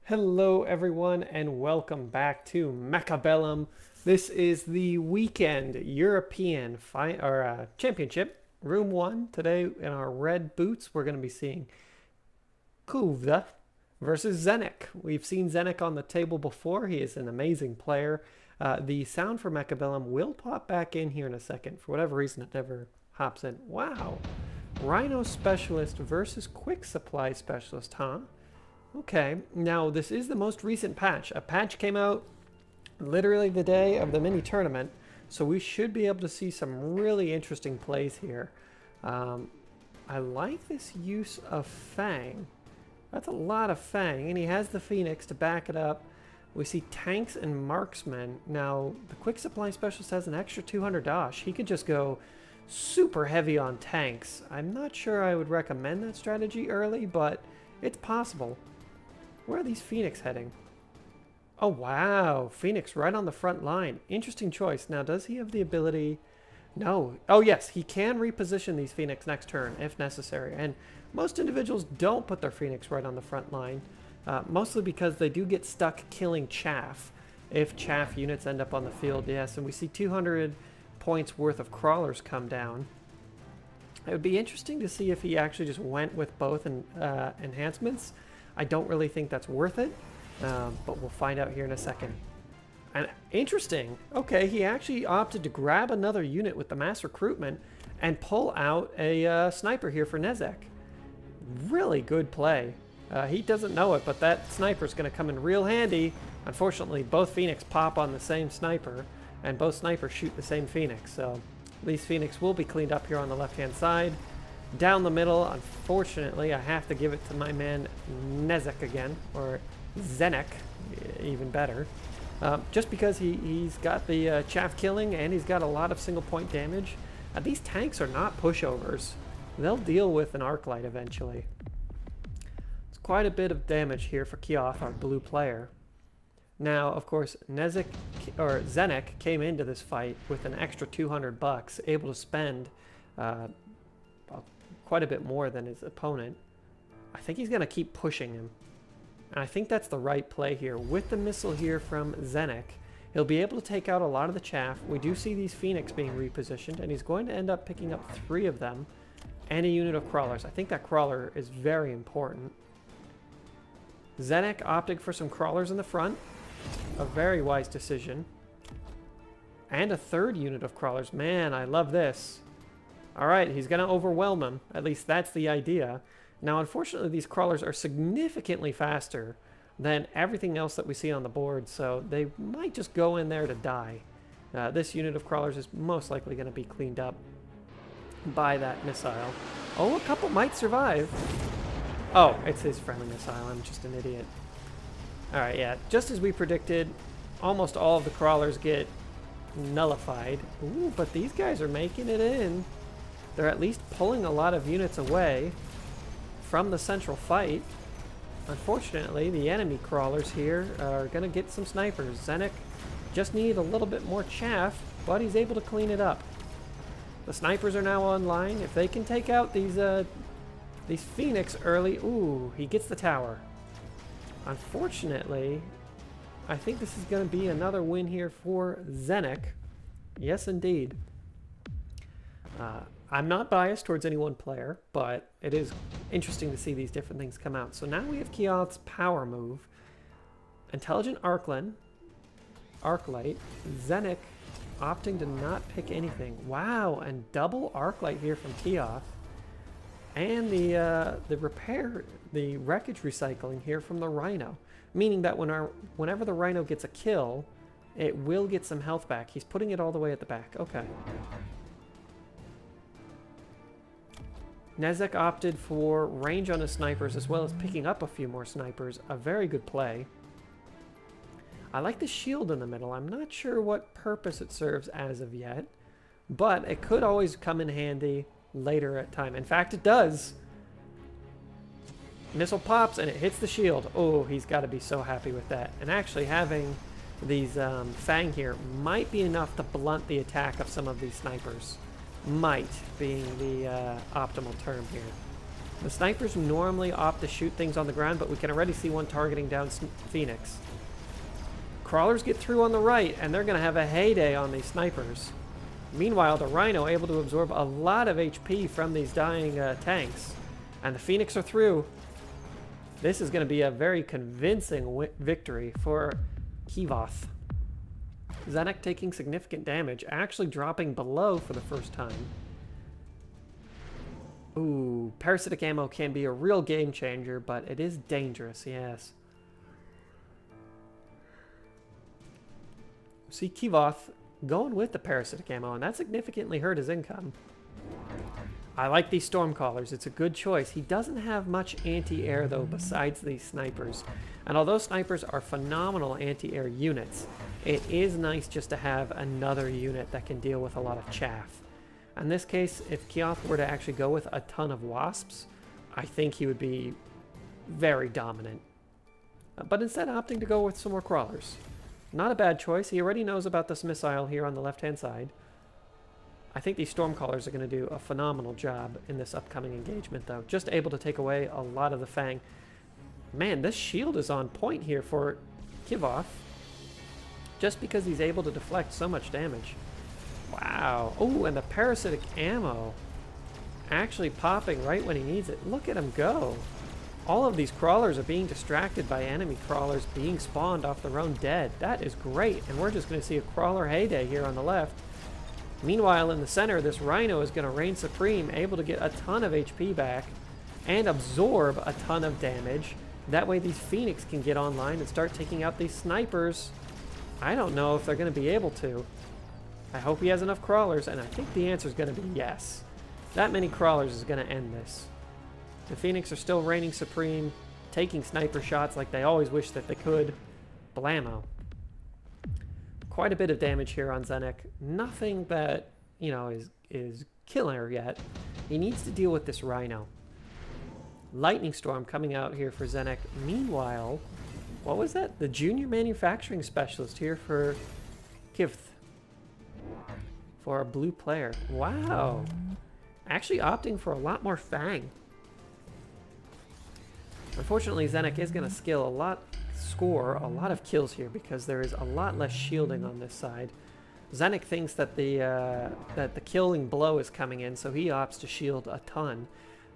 Hello everyone and welcome back to Mechabellum. This is the weekend European Championship, Room 1. Today in our red boots we're going to be seeing Kuvda versus Zenek. We've seen Zenek on the table before. He is an amazing player. The sound for Mechabellum will pop back in here in a second. For whatever reason it never hops in. Wow. Rhino Specialist versus Quick Supply Specialist, huh? Okay, now this is the most recent patch. A patch came out literally the day of the mini tournament, so we should be able to see some really interesting plays here. I like this use of Fang. That's a lot of Fang, and he has the Phoenix to back it up. We see tanks and marksmen. Now, the Quick Supply Specialist has an extra 200 dash. He could just go super heavy on tanks. I'm not sure I would recommend that strategy early, but it's possible. Where are these Phoenix heading? Oh, wow. Phoenix right on the front line. Interesting choice. Now, does he have the ability? No. Oh, yes. He can reposition these Phoenix next turn if necessary. And most individuals don't put their Phoenix right on the front line. Mostly because they do get stuck killing chaff. If chaff units end up on the field, yes. And we see 200 points worth of crawlers come down. It would be interesting to see if he actually just went with both enhancements. I don't really think that's worth it, but we'll find out here in a second. And interesting. Okay, he actually opted to grab another unit with the mass recruitment and pull out a sniper here for Nezek. Really good play. He doesn't know it, but that sniper's going to come in real handy. Unfortunately, both Phoenix pop on the same sniper, and both snipers shoot the same Phoenix. So these Phoenix will be cleaned up here on the left-hand side. Down the middle, unfortunately, I have to give it to my man Nezek again, or Zenek, even better. Just because he's got the chaff killing and he's got a lot of single point damage. These tanks are not pushovers. They'll deal with an arc light eventually. It's quite a bit of damage here for Kioth, our blue player. Now, of course, Zenek came into this fight with an extra 200 bucks, able to spend quite a bit more than his opponent. I think he's going to keep pushing him. And I think that's the right play here. With the missile here from Zenek, he'll be able to take out a lot of the chaff. We do see these Phoenix being repositioned, and he's going to end up picking up 3 of them and a unit of crawlers. I think that crawler is very important. Zenek opting for some crawlers in the front. A very wise decision. And a 3rd unit of crawlers. Man, I love this. Alright, he's going to overwhelm him. At least that's the idea. Now, unfortunately, these crawlers are significantly faster than everything else that we see on the board, so they might just go in there to die. This unit of crawlers is most likely going to be cleaned up by that missile. Oh, a couple might survive. Oh, it's his friendly missile. I'm just an idiot. Alright, yeah. Just as we predicted, almost all of the crawlers get nullified. Ooh, but these guys are making it in. They're at least pulling a lot of units away from the central fight. Unfortunately, the enemy crawlers here are going to get some snipers. Zenek just needed a little bit more chaff, but he's able to clean it up. The snipers are now online. If they can take out these Phoenix early... Ooh, he gets the tower. Unfortunately, I think this is going to be another win here for Zenek. Yes, indeed. I'm not biased towards any one player, but it is interesting to see these different things come out. So now we have Kioth's power move. Intelligent Arclight, Zenek opting to not pick anything. Wow, and double Arclight here from Kioth. And the wreckage recycling here from the Rhino. Meaning that whenever the Rhino gets a kill, it will get some health back. He's putting it all the way at the back. Okay. Nezek opted for range on his snipers as well as picking up a few more snipers. A very good play. I like the shield in the middle. I'm not sure what purpose it serves as of yet, but it could always come in handy later at time. In fact, it does. Missile pops and it hits the shield. Oh, he's got to be so happy with that. And actually having these Fang here might be enough to blunt the attack of some of these snipers. Might being the optimal term here. The snipers normally opt to shoot things on the ground, but we can already see one targeting down Phoenix. Crawlers get through on the right, and they're going to have a heyday on these snipers. Meanwhile, the Rhino able to absorb a lot of HP from these dying tanks. And the Phoenix are through. This is going to be a very convincing victory for Kivoth. Zenek taking significant damage, actually dropping below for the first time. Ooh, parasitic ammo can be a real game changer, but it is dangerous, yes. See Kivoth going with the parasitic ammo, and that significantly hurt his income. I like these Stormcallers. It's a good choice. He doesn't have much anti-air, though, besides these snipers. And although snipers are phenomenal anti-air units, it is nice just to have another unit that can deal with a lot of chaff. In this case, if Kivoth were to actually go with a ton of wasps, I think he would be very dominant. But instead opting to go with some more crawlers. Not a bad choice. He already knows about this missile here on the left-hand side. I think these Stormcallers are going to do a phenomenal job in this upcoming engagement, though. Just able to take away a lot of the Fang. Man, this shield is on point here for Kivoth. Just because he's able to deflect so much damage. Wow. Oh, and the parasitic ammo actually popping right when he needs it. Look at him go. All of these crawlers are being distracted by enemy crawlers being spawned off their own dead. That is great. And we're just going to see a crawler heyday here on the left. Meanwhile, in the center, this Rhino is going to reign supreme, able to get a ton of HP back and absorb a ton of damage. That way these Phoenix can get online and start taking out these snipers. I don't know if they're going to be able to. I hope he has enough crawlers, and I think the answer is going to be yes. That many crawlers is going to end this. The Phoenix are still reigning supreme, taking sniper shots like they always wish that they could. Blammo. Quite a bit of damage here on Zenek. Nothing that, you know, is killer yet. He needs to deal with this Rhino. Lightning Storm coming out here for Zenek. Meanwhile, what was that? The junior manufacturing specialist here for Kivoth. For a blue player. Wow. Actually opting for a lot more Fang. Unfortunately, Zenek is going to score a lot of kills here because there is a lot less shielding on this side. Zenek thinks that the killing blow is coming in, so he opts to shield a ton.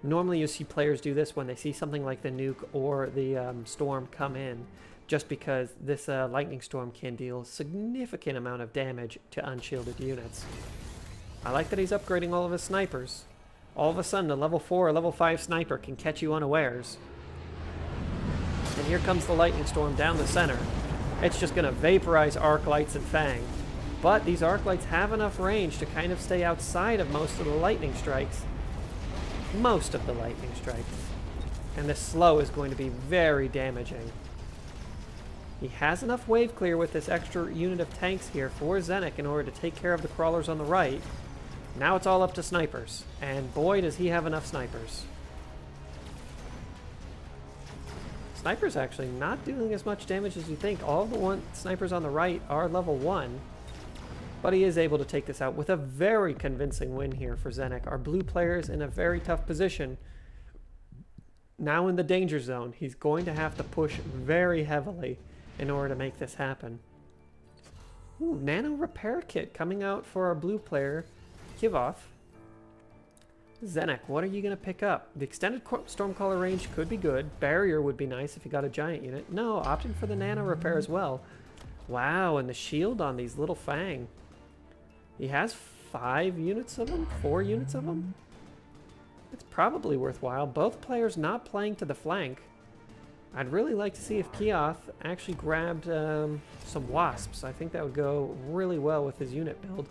Normally you see players do this when they see something like the nuke or the storm come in, just because this lightning storm can deal a significant amount of damage to unshielded units. I like that he's upgrading all of his snipers. All of a sudden a level 4 or level 5 sniper can catch you unawares. And here comes the lightning storm down the center. It's just going to vaporize arc lights and Fang. But these arc lights have enough range to kind of stay outside of most of the lightning strikes. Most of the lightning strikes. And this slow is going to be very damaging. He has enough wave clear with this extra unit of tanks here for Zenek in order to take care of the crawlers on the right. Now it's all up to snipers. And boy, does he have enough snipers. Sniper's actually not doing as much damage as you think. All the snipers on the right are level 1. But he is able to take this out with a very convincing win here for Zenek. Our blue player is in a very tough position. Now in the danger zone. He's going to have to push very heavily in order to make this happen. Ooh, nano repair kit coming out for our blue player, Kivoth. Zenek, what are you going to pick up? The extended Stormcaller range could be good. Barrier would be nice if you got a giant unit. No, opting for the nano repair as well. Wow, and the shield on these little Fang. He has 5 units of them? 4 units of them? It's probably worthwhile. Both players not playing to the flank. I'd really like to see if Kivoth actually grabbed some wasps. I think that would go really well with his unit build.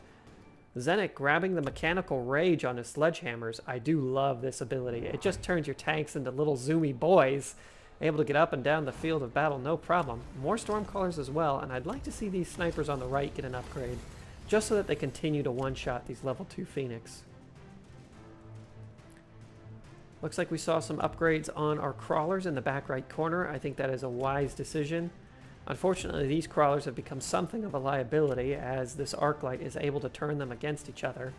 Zenek grabbing the mechanical rage on his sledgehammers. I do love this ability. It just turns your tanks into little zoomy boys, able to get up and down the field of battle, no problem. More Stormcallers as well, and I'd like to see these snipers on the right get an upgrade, just so that they continue to one-shot these level 2 Phoenix. Looks like we saw some upgrades on our crawlers in the back right corner. I think that is a wise decision. Unfortunately, these crawlers have become something of a liability as this arc light is able to turn them against each other.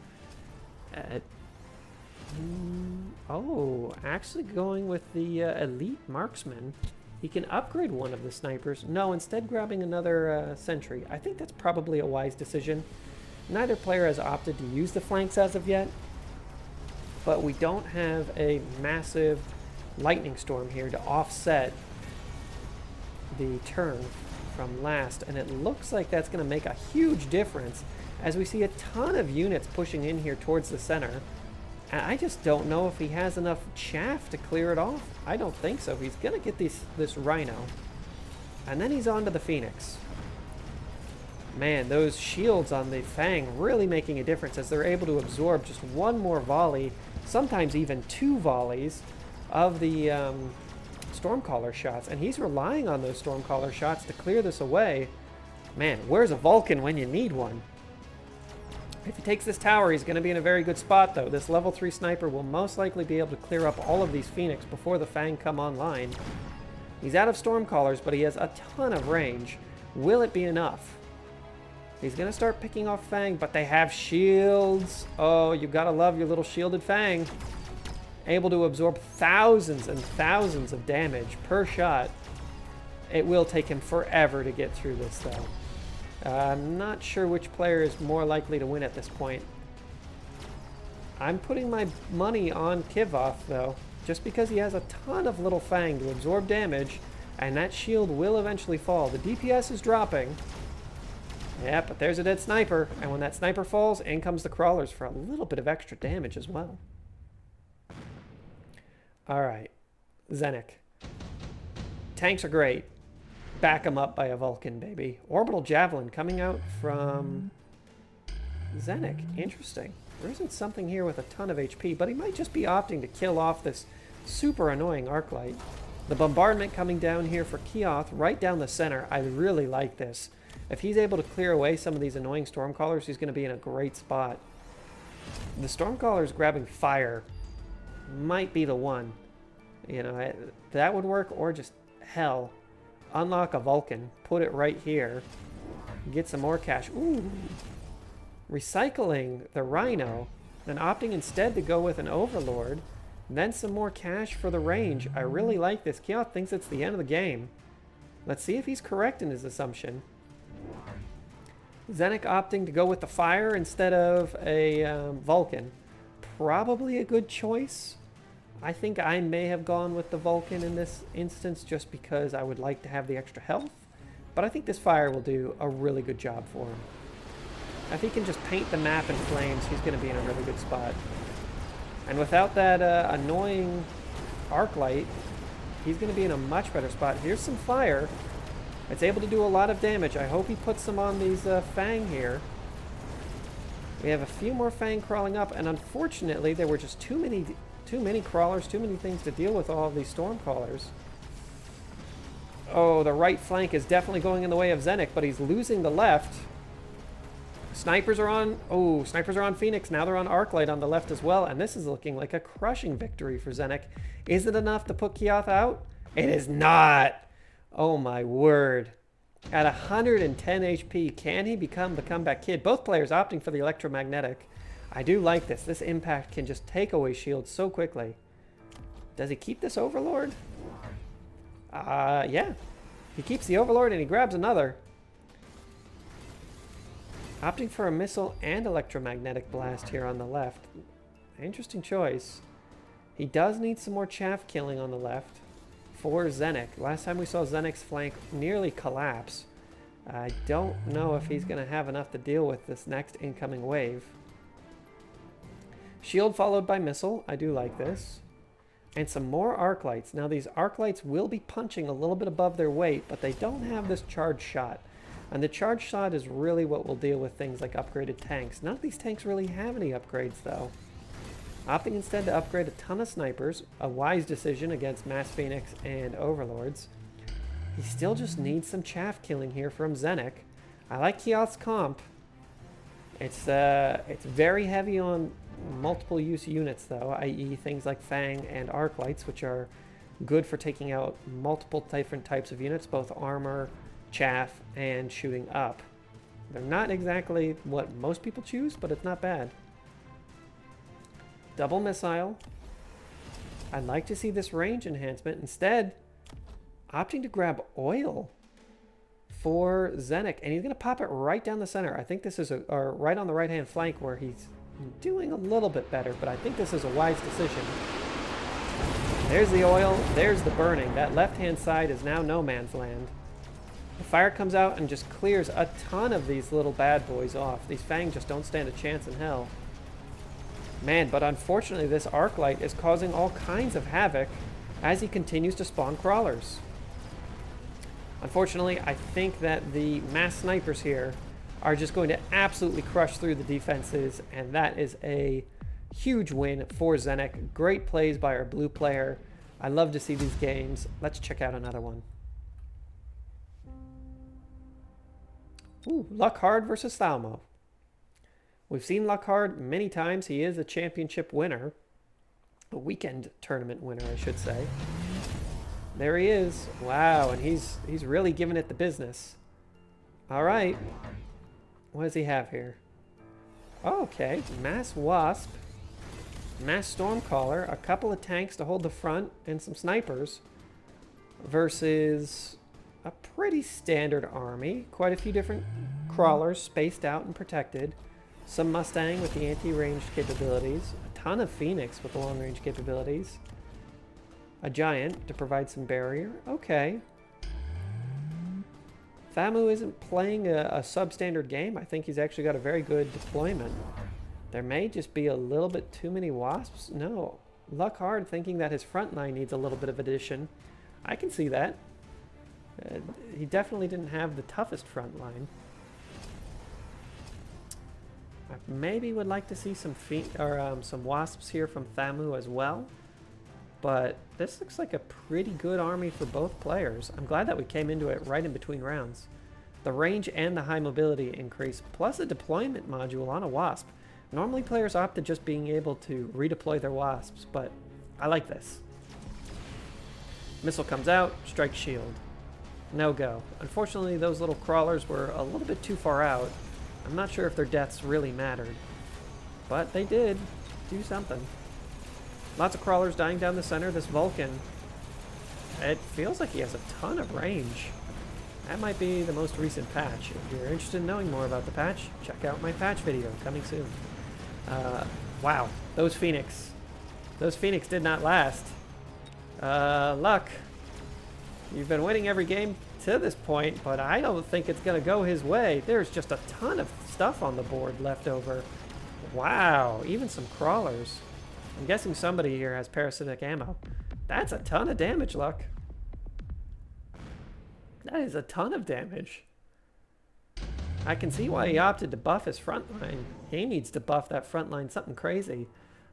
Oh, actually going with the elite marksman. He can upgrade one of the snipers. No, instead grabbing another sentry. I think that's probably a wise decision. Neither player has opted to use the flanks as of yet, but we don't have a massive lightning storm here to offset the turn from last, and it looks like that's going to make a huge difference as we see a ton of units pushing in here towards the center. And I just don't know if he has enough chaff to clear it off. I don't think so. He's going to get this Rhino. And then he's on to the Phoenix. Man, those shields on the Fang really making a difference as they're able to absorb just one more volley, sometimes even two volleys of the Stormcaller shots. And he's relying on those Stormcaller shots to clear this away. Man, where's a Vulcan when you need one? If he takes this tower, he's going to be in a very good spot, though. This level 3 sniper will most likely be able to clear up all of these Phoenix before the Fang come online. He's out of Stormcallers, but he has a ton of range. Will it be enough? He's going to start picking off Fang, but they have shields. Oh, you got to love your little shielded Fang. Able to absorb thousands and thousands of damage per shot. It will take him forever to get through this, though. I'm not sure which player is more likely to win at this point. I'm putting my money on Kivoth, though, just because he has a ton of little Fang to absorb damage, and that shield will eventually fall. The DPS is dropping. Yeah, but there's a dead sniper, and when that sniper falls, in comes the crawlers for a little bit of extra damage as well. Alright, Zenek. Tanks are great. Back him up by a Vulcan, baby. Orbital Javelin coming out from Zenek. Interesting. There isn't something here with a ton of HP, but he might just be opting to kill off this super annoying Arclight. The bombardment coming down here for Keoth, right down the center. I really like this. If he's able to clear away some of these annoying Stormcallers, he's going to be in a great spot. The Stormcallers grabbing fire might be the one. You know, that would work, or just hell. Unlock a Vulcan, put it right here, get some more cash. Ooh. Recycling the Rhino, then opting instead to go with an Overlord, then some more cash for the range. I really like this. Keoth thinks it's the end of the game. Let's see if he's correct in his assumption. Zenek opting to go with the fire instead of a Vulcan. Probably a good choice. I think I may have gone with the Vulcan in this instance just because I would like to have the extra health. But I think this fire will do a really good job for him. If he can just paint the map in flames, he's going to be in a really good spot. And without that annoying Arclight, he's going to be in a much better spot. Here's some fire. It's able to do a lot of damage. I hope he puts some on these Fang here. We have a few more Fang crawling up, and unfortunately there were just too many crawlers, too many things to deal with all of these Stormcallers. Oh, the right flank is definitely going in the way of Zenek, but he's losing the left. Snipers are on... Oh, snipers are on Phoenix. Now they're on Arclight on the left as well, and this is looking like a crushing victory for Zenek. Is it enough to put Keoth out? It is not! Oh my word. At 110 HP, can he become the comeback kid? Both players opting for the electromagnetic. I do like this. This impact can just take away shields so quickly. Does he keep this Overlord? Yeah. He keeps the Overlord and he grabs another. Opting for a missile and electromagnetic blast here on the left. Interesting choice. He does need some more chaff killing on the left for Zenek. Last time we saw Zenek's flank nearly collapse. I don't know if he's going to have enough to deal with this next incoming wave. Shield followed by missile. I do like this. And some more Arclights. Now these Arclights will be punching a little bit above their weight, but they don't have this charge shot. And the charge shot is really what will deal with things like upgraded tanks. None of these tanks really have any upgrades though. Opting instead to upgrade a ton of snipers, a wise decision against Mass Phoenix and Overlords. He still just needs some chaff killing here from Zenek. I like Keoth's comp. It's very heavy on multiple use units though, i.e. things like Fang and Arclights, which are good for taking out multiple different types of units, both armor, chaff, and shooting up. They're not exactly what most people choose, but it's not bad. Double missile. I'd like to see this range enhancement. Instead, opting to grab oil for Zenek. And he's going to pop it right down the center. I think this is or right on the right-hand flank where he's doing a little bit better. But I think this is a wise decision. There's the oil. There's the burning. That left-hand side is now no man's land. The fire comes out and just clears a ton of these little bad boys off. These Fang just don't stand a chance in hell. Man, but unfortunately this Arclight is causing all kinds of havoc as he continues to spawn crawlers. Unfortunately, I think that the mass snipers here are just going to absolutely crush through the defenses, and that is a huge win for Zenek. Great plays by our blue player. I love to see these games. Let's check out another one. Ooh, Luckhard versus Thalmo. We've seen Luckhard many times. He is a championship winner. A weekend tournament winner, I should say. There he is. Wow, and he's really giving it the business. All right. What does he have here? Oh, okay. Mass Wasp. Mass Stormcaller. A couple of tanks to hold the front and some snipers. Versus a pretty standard army. Quite a few different crawlers spaced out and protected. Some Mustang with the anti-ranged capabilities. A ton of Phoenix with the long-range capabilities. A Giant to provide some barrier. Okay. Thamu isn't playing a substandard game. I think he's actually got a very good deployment. There may just be a little bit too many Wasps. No. Luckhard thinking that his front line needs a little bit of addition. I can see that. He definitely didn't have the toughest front line. I maybe would like to see some some Wasps here from Thamu as well. But this looks like a pretty good army for both players. I'm glad that we came into it right in between rounds. The range and the high mobility increase, plus a deployment module on a Wasp. Normally players opt to just being able to redeploy their Wasps, but I like this. Missile comes out, strike shield. No go. Unfortunately, those little crawlers were a little bit too far out. I'm not sure if their deaths really mattered, but they did do something. Lots of crawlers dying down the center. This Vulcan, it feels like he has a ton of range. That might be the most recent patch. If you're interested in knowing more about the patch, check out my patch video coming soon. Wow, those Phoenix did not last. Luck, you've been winning every game to this point, but I don't think it's gonna go his way. There's just a ton of stuff on the board left over. Wow, even some crawlers. I'm guessing somebody here has parasitic ammo. That's a ton of damage, Luck. That is a ton of damage. I can see why he opted to buff his front line. He needs to buff that front line something crazy.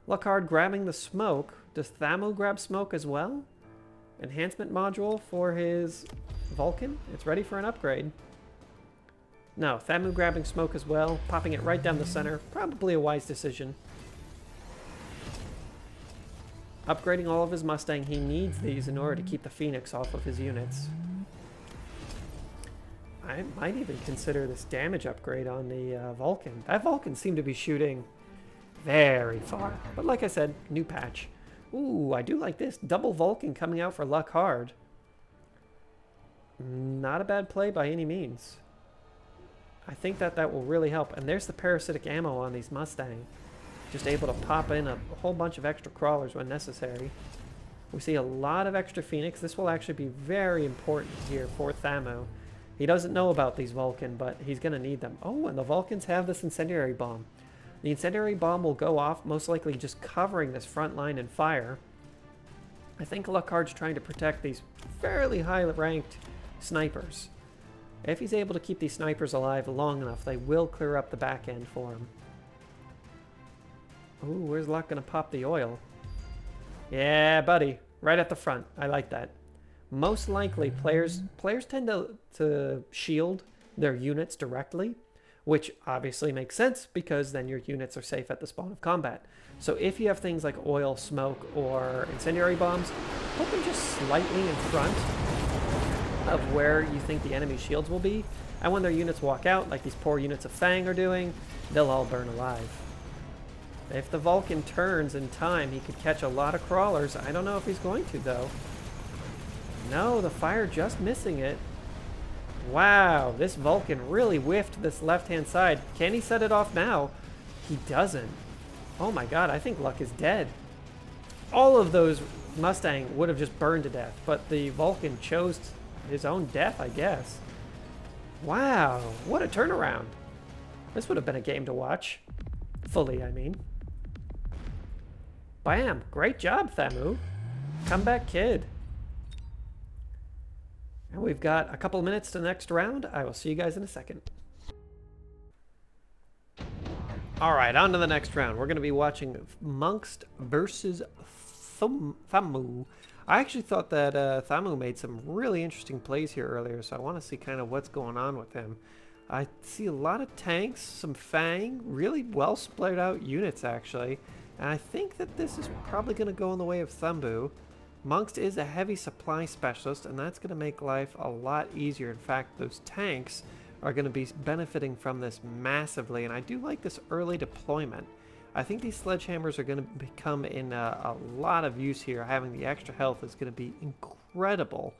Luckhard grabbing the smoke. Does Thamu grab smoke as well? Enhancement module for his Vulcan. It's ready for an upgrade. No, Thamu grabbing smoke as well. Popping it right down the center. Probably a wise decision. Upgrading all of his Mustang. He needs these in order to keep the Phoenix off of his units. I might even consider this damage upgrade on the Vulcan. That Vulcan seemed to be shooting very far. But like I said, new patch. Ooh, I do like this. Double Vulcan coming out for Luckhard. Not a bad play by any means. I think that will really help. And there's the parasitic ammo on these Mustang. Just able to pop in a whole bunch of extra crawlers when necessary. We see a lot of extra Phoenix. This will actually be very important here for Thamu. He doesn't know about these Vulcan, but he's going to need them. Oh, and the Vulcans have this incendiary bomb. The incendiary bomb will go off, most likely just covering this front line in fire. I think Luckhard's trying to protect these fairly high-ranked snipers. If he's able to keep these snipers alive long enough, they will clear up the back end for him. Ooh, where's Luck going to pop the oil? Yeah, buddy. Right at the front. I like that. Most likely, players tend to shield their units directly, which obviously makes sense because then your units are safe at the spawn of combat. So if you have things like oil, smoke, or incendiary bombs, put them just slightly in front of where you think the enemy shields will be, and when their units walk out, like these poor units of Fang are doing, they'll all burn alive. If the Vulcan turns in time, he could catch a lot of crawlers. I don't know if he's going to, though. No, the fire just missing it. Wow, this Vulcan really whiffed this left-hand side. Can he set it off now? He doesn't. Oh my god, I think Luck is dead. All of those Mustang would have just burned to death, but the Vulcan chose his own death, I guess. Wow, what a turnaround. This would have been a game to watch. Fully, I mean. Bam, great job, Thamu. Comeback kid. And we've got a couple of minutes to the next round. I will see you guys in a second. Alright, on to the next round. We're going to be watching Mongst versus Thamu. I actually thought that Thamu made some really interesting plays here earlier, so I want to see kind of what's going on with him. I see a lot of tanks, some Fang, really well split out units actually. And I think that this is probably going to go in the way of Thamu. Mongst is a heavy supply specialist, and that's going to make life a lot easier. In fact, those tanks are going to be benefiting from this massively, and I do like this early deployment. I think these sledgehammers are going to become in a lot of use here. Having the extra health is going to be incredible.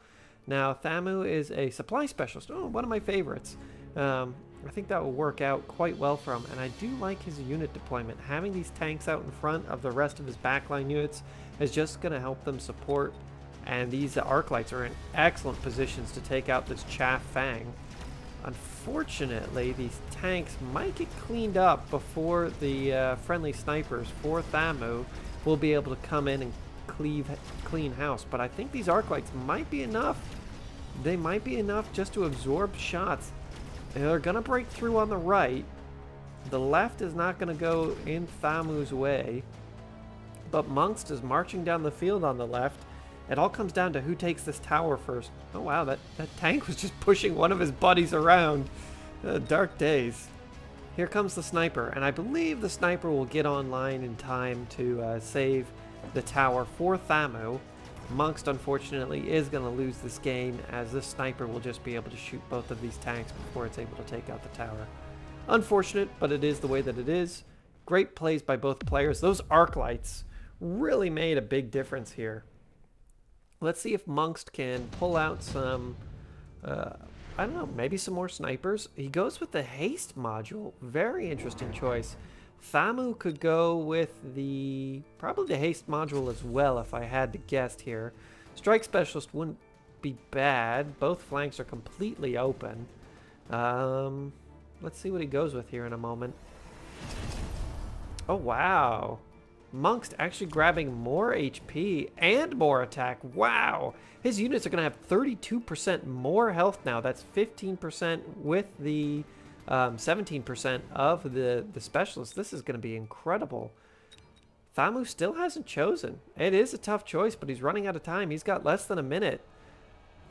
Now, Thamu is a supply specialist. Oh, one of my favorites. I think that will work out quite well for him, and I do like his unit deployment. Having these tanks out in front of the rest of his backline units is just going to help them support, and these arc lights are in excellent positions to take out this Chaff Fang. Unfortunately, these tanks might get cleaned up before the friendly snipers for Thamu will be able to come in and clean house, but I think these arc lights might be enough. They might be enough just to absorb shots. They're going to break through on the right. The left is not going to go in Thamu's way. But Mongst is marching down the field on the left. It all comes down to who takes this tower first. Oh wow, that tank was just pushing one of his buddies around. Dark days. Here comes the sniper, and I believe the sniper will get online in time to save the tower for Thamu. Mongst, unfortunately, is going to lose this game, as this sniper will just be able to shoot both of these tanks before it's able to take out the tower. Unfortunate, but it is the way that it is. Great plays by both players. Those arc lights really made a big difference here. Let's see if Mongst can pull out some, I don't know, maybe some more snipers. He goes with the haste module. Very interesting choice. Thamu could go with probably the haste module as well if I had to guess here. Strike specialist wouldn't be bad. Both flanks are completely open. Let's see what he goes with here in a moment. Oh wow. Mongst actually grabbing more HP and more attack. Wow. His units are going to have 32% more health now. That's 15% with the 17% of the specialist. This is going to be incredible. Thamu still hasn't chosen. It is a tough choice, but he's running out of time. He's got less than a minute.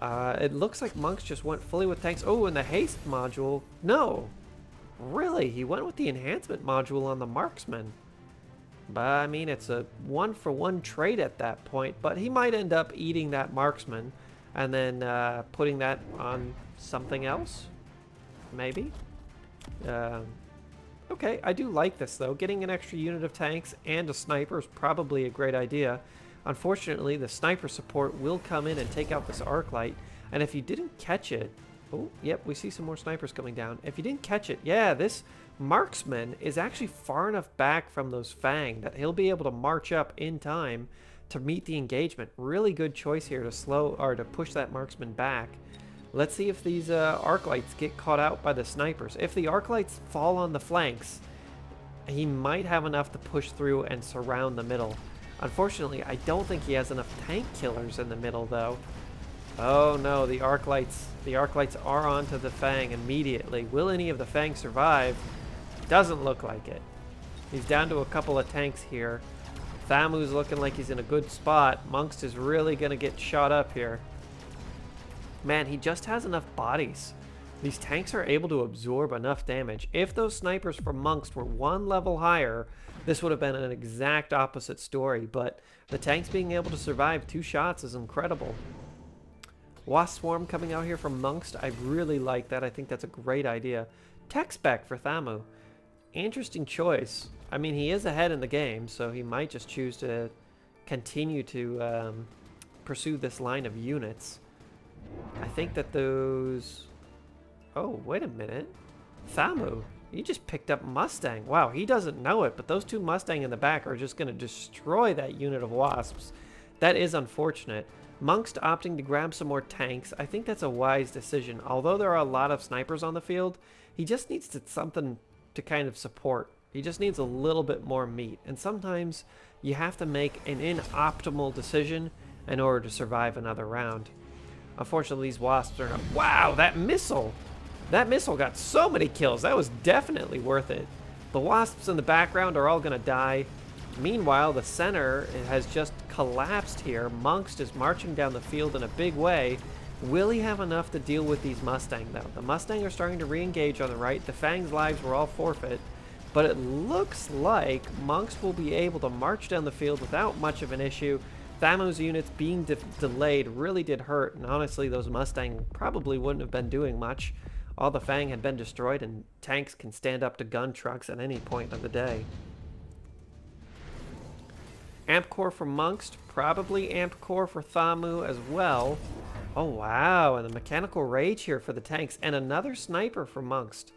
It looks like Mongst just went fully with tanks. Oh, and the haste module. No. Really? He went with the enhancement module on the marksman. But, I mean, it's a one-for-one trade at that point. But he might end up eating that marksman and then putting that on something else. Maybe. Okay, I do like this though. Getting an extra unit of tanks and a sniper is probably a great idea. Unfortunately, the sniper support will come in and take out this arc light. And if you didn't catch it... Oh, yep, we see some more snipers coming down. If you didn't catch it, yeah, this marksman is actually far enough back from those Fang that he'll be able to march up in time to meet the engagement. Really good choice here to push that marksman back. Let's see if these arc lights get caught out by the snipers. If the arc lights fall on the flanks, he might have enough to push through and surround the middle. Unfortunately, I don't think he has enough tank killers in the middle, though. Oh no, the arc lights are onto the Fang immediately. Will any of the Fang survive? Doesn't look like it. He's down to a couple of tanks here. Thamu's looking like he's in a good spot. Mongst is really going to get shot up here. Man, he just has enough bodies. These tanks are able to absorb enough damage. If those snipers from Mongst were one level higher, this would have been an exact opposite story. But the tanks being able to survive 2 shots is incredible. Wasp Swarm coming out here from Mongst. I really like that. I think that's a great idea. Tech spec for Thamu. Interesting choice. I mean, he is ahead in the game, so he might just choose to continue to pursue this line of units. I think that those... Oh, wait a minute. Thamu, he just picked up Mustang. Wow, he doesn't know it, but those two Mustang in the back are just going to destroy that unit of Wasps. That is unfortunate. Monk's opting to grab some more tanks. I think that's a wise decision. Although there are a lot of snipers on the field, he just needs something to kind of support. He just needs a little bit more meat. And sometimes you have to make an inoptimal decision in order to survive another round. Unfortunately, these Wasps are not... Wow, that missile! That missile got so many kills. That was definitely worth it. The Wasps in the background are all going to die. Meanwhile, the center has just collapsed here. Monkst is marching down the field in a big way. Will he have enough to deal with these Mustang, though? The Mustang are starting to re-engage on the right. The Fang's lives were all forfeit. But it looks like Monkst will be able to march down the field without much of an issue. Thamu's units being delayed really did hurt. And honestly, those Mustang probably wouldn't have been doing much. All the Fang had been destroyed, and tanks can stand up to gun trucks at any point of the day. Amp Core for Monkst, probably Amp Core for Thamu as well. Oh wow, and the Mechanical Rage here for the tanks, and another Sniper for Monkst.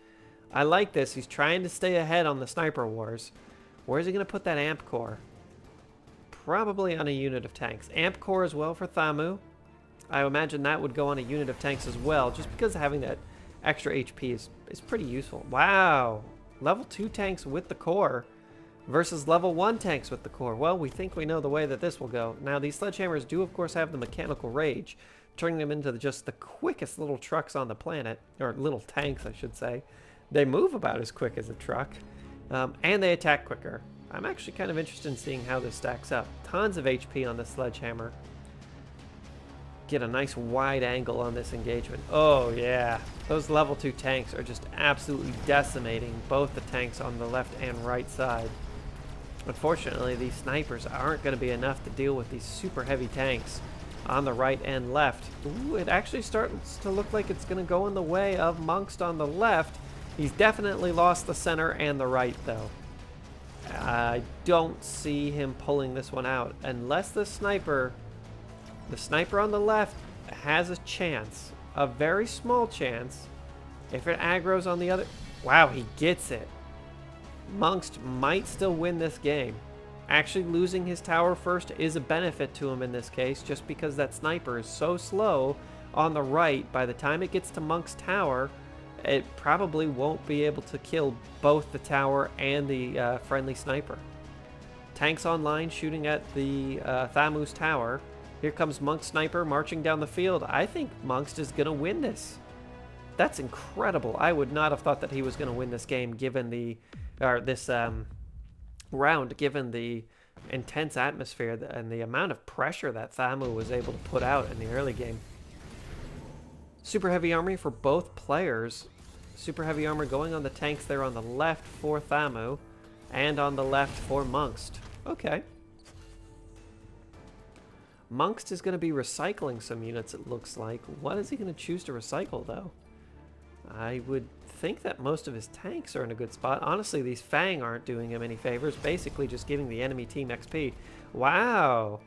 I like this, he's trying to stay ahead on the Sniper Wars. Where's he going to put that Amp Core? Probably on a unit of tanks. Amp Core as well for Thamu. I imagine that would go on a unit of tanks as well, just because having that extra HP is pretty useful. Wow, level 2 tanks with the core versus level 1 tanks with the core. Well, we think we know the way that this will go. Now, these sledgehammers do, of course, have the Mechanical Rage, turning them into just the quickest little trucks on the planet, or little tanks, I should say. They move about as quick as a truck, and they attack quicker. I'm actually kind of interested in seeing how this stacks up. Tons of HP on the sledgehammer. Get a nice wide angle on this engagement. Oh yeah, those level 2 tanks are just absolutely decimating both the tanks on the left and right side. Unfortunately, these snipers aren't going to be enough to deal with these super heavy tanks on the right and left. Ooh, it actually starts to look like it's going to go in the way of Monkst on the left. He's definitely lost the center and the right, though. I don't see him pulling this one out unless the sniper on the left has a chance, a very small chance. If it aggroes on the other... Wow, he gets it. Monkst might still win this game. Actually losing his tower first is a benefit to him in this case, just because that sniper is so slow on the right. By the time it gets to Monk's tower, it probably won't be able to kill both the tower and the friendly sniper. Tanks online shooting at the Thamu's tower. Here comes Monk's sniper marching down the field. I think Monkst is going to win this. That's incredible. I would not have thought that he was going to win this game given the... this round, given the intense atmosphere and the amount of pressure that Thamu was able to put out in the early game. Super heavy armory for both players. Super heavy armor going on the tanks there on the left for Thamu and on the left for Monkst. Okay. Monkst is going to be recycling some units, it looks like. What is he going to choose to recycle, though? I would think that most of his tanks are in a good spot. Honestly, these Fang aren't doing him any favors, basically just giving the enemy team XP. Wow!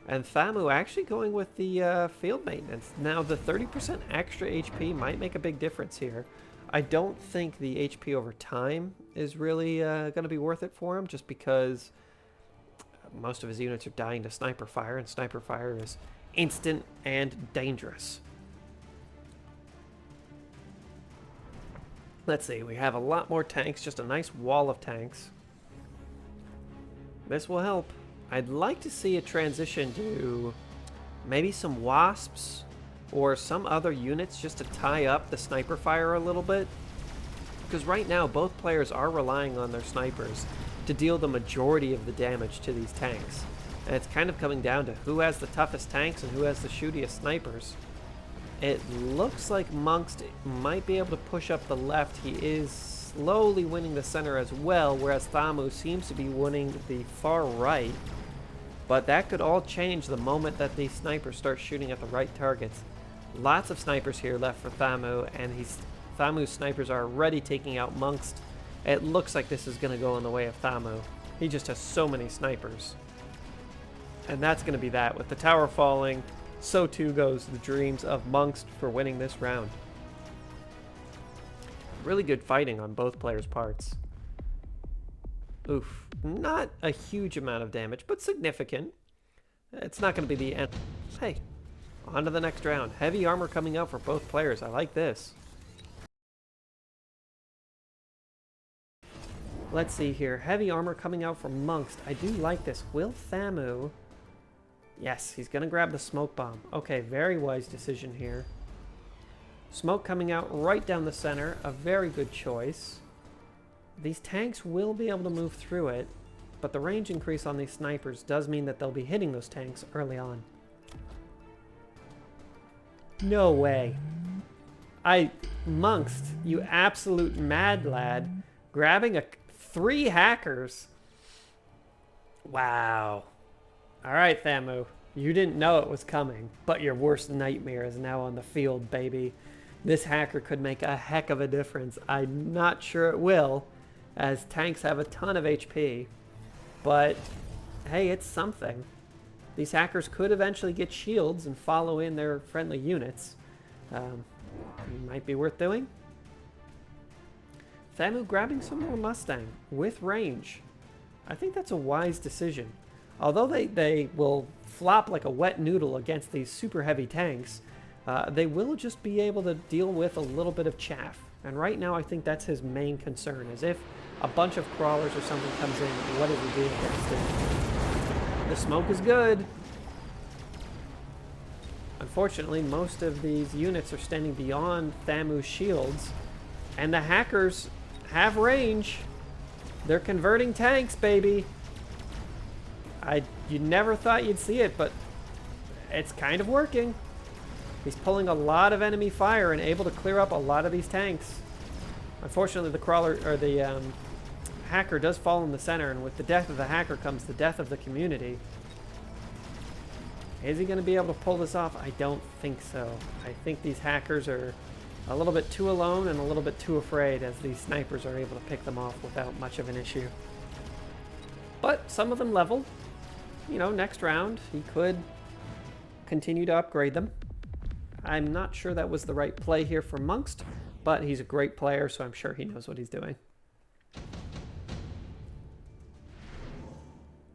And Thamu actually going with the field maintenance. Now, the 30% extra HP might make a big difference here. I don't think the HP over time is really going to be worth it for him, just because most of his units are dying to sniper fire, and sniper fire is instant and dangerous. Let's see, we have a lot more tanks, just a nice wall of tanks. This will help. I'd like to see a transition to maybe some Wasps or some other units just to tie up the sniper fire a little bit. Because right now, both players are relying on their snipers to deal the majority of the damage to these tanks. And it's kind of coming down to who has the toughest tanks and who has the shootiest snipers. It looks like Monkst might be able to push up the left. He is slowly winning the center as well, whereas Thamu seems to be winning the far right. But that could all change the moment that the snipers start shooting at the right targets. Lots of snipers here left for Thamu, and Thamu's snipers are already taking out Monkst It looks like this is going to go in the way of Thamu. He just has so many snipers. And that's going to be that. With the tower falling, so too goes the dreams of Monks for winning this round. Really good fighting on both players' parts. Oof. Not a huge amount of damage, but significant. It's not going to be the end. Hey, on to the next round. Heavy armor coming out for both players. I like this. Let's see here. Heavy armor coming out for Monks. I do like this. Will Thamu... Yes, he's going to grab the smoke bomb. Okay, very wise decision here. Smoke coming out right down the center. A very good choice. These tanks will be able to move through it, but the range increase on these snipers does mean that they'll be hitting those tanks early on. No way. Monks, you absolute mad lad, grabbing 3 hackers. Wow. Alright, Thamu. You didn't know it was coming, but your worst nightmare is now on the field, baby. This hacker could make a heck of a difference. I'm not sure it will, as tanks have a ton of HP. But, hey, it's something. These hackers could eventually get shields and follow in their friendly units. Might be worth doing. Thamu grabbing some more Mustang with range. I think that's a wise decision. Although they will flop like a wet noodle against these super heavy tanks, they will just be able to deal with a little bit of chaff. And right now I think that's his main concern, is if a bunch of crawlers or something comes in, what does he do against it? The smoke is good. Unfortunately, most of these units are standing beyond Thamu's shields, and the hackers have range. They're converting tanks, baby. You never thought you'd see it, but it's kind of working. He's pulling a lot of enemy fire and able to clear up a lot of these tanks. Unfortunately, the crawler or the hacker does fall in the center, and with the death of the hacker comes the death of the community. Is he going to be able to pull this off? I don't think so. I think these hackers are a little bit too alone and a little bit too afraid, as these snipers are able to pick them off without much of an issue. But some of them level. You know, next round, he could continue to upgrade them. I'm not sure that was the right play here for Monks, but he's a great player, so I'm sure he knows what he's doing.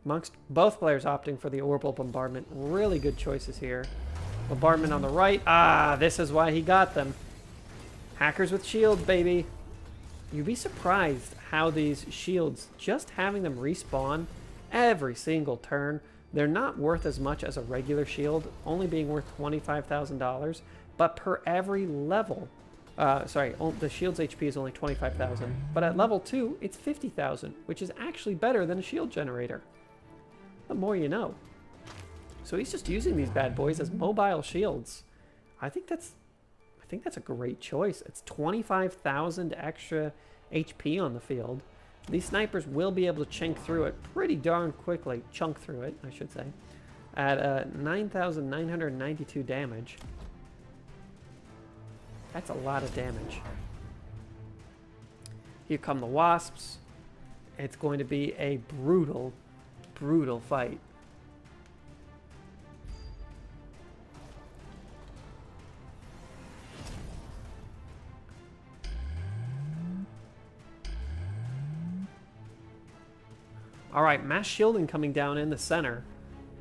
Monks, both players opting for the orbital bombardment. Really good choices here. Bombardment on the right. Ah, this is why he got them. Hackers with shields, baby. You'd be surprised how these shields, just having them respawn every single turn, they're not worth as much as a regular shield, only being worth $25,000, but per every level, the shield's HP is only 25,000, but at level 2, it's 50,000, which is actually better than a shield generator. The more you know. So he's just using these bad boys as mobile shields. I think that's a great choice. It's 25,000 extra HP on the field. These snipers will be able to chunk through it pretty darn quickly. Chunk through it, I should say. At 9,992 damage. That's a lot of damage. Here come the wasps. It's going to be a brutal, brutal fight. All right, mass shielding coming down in the center.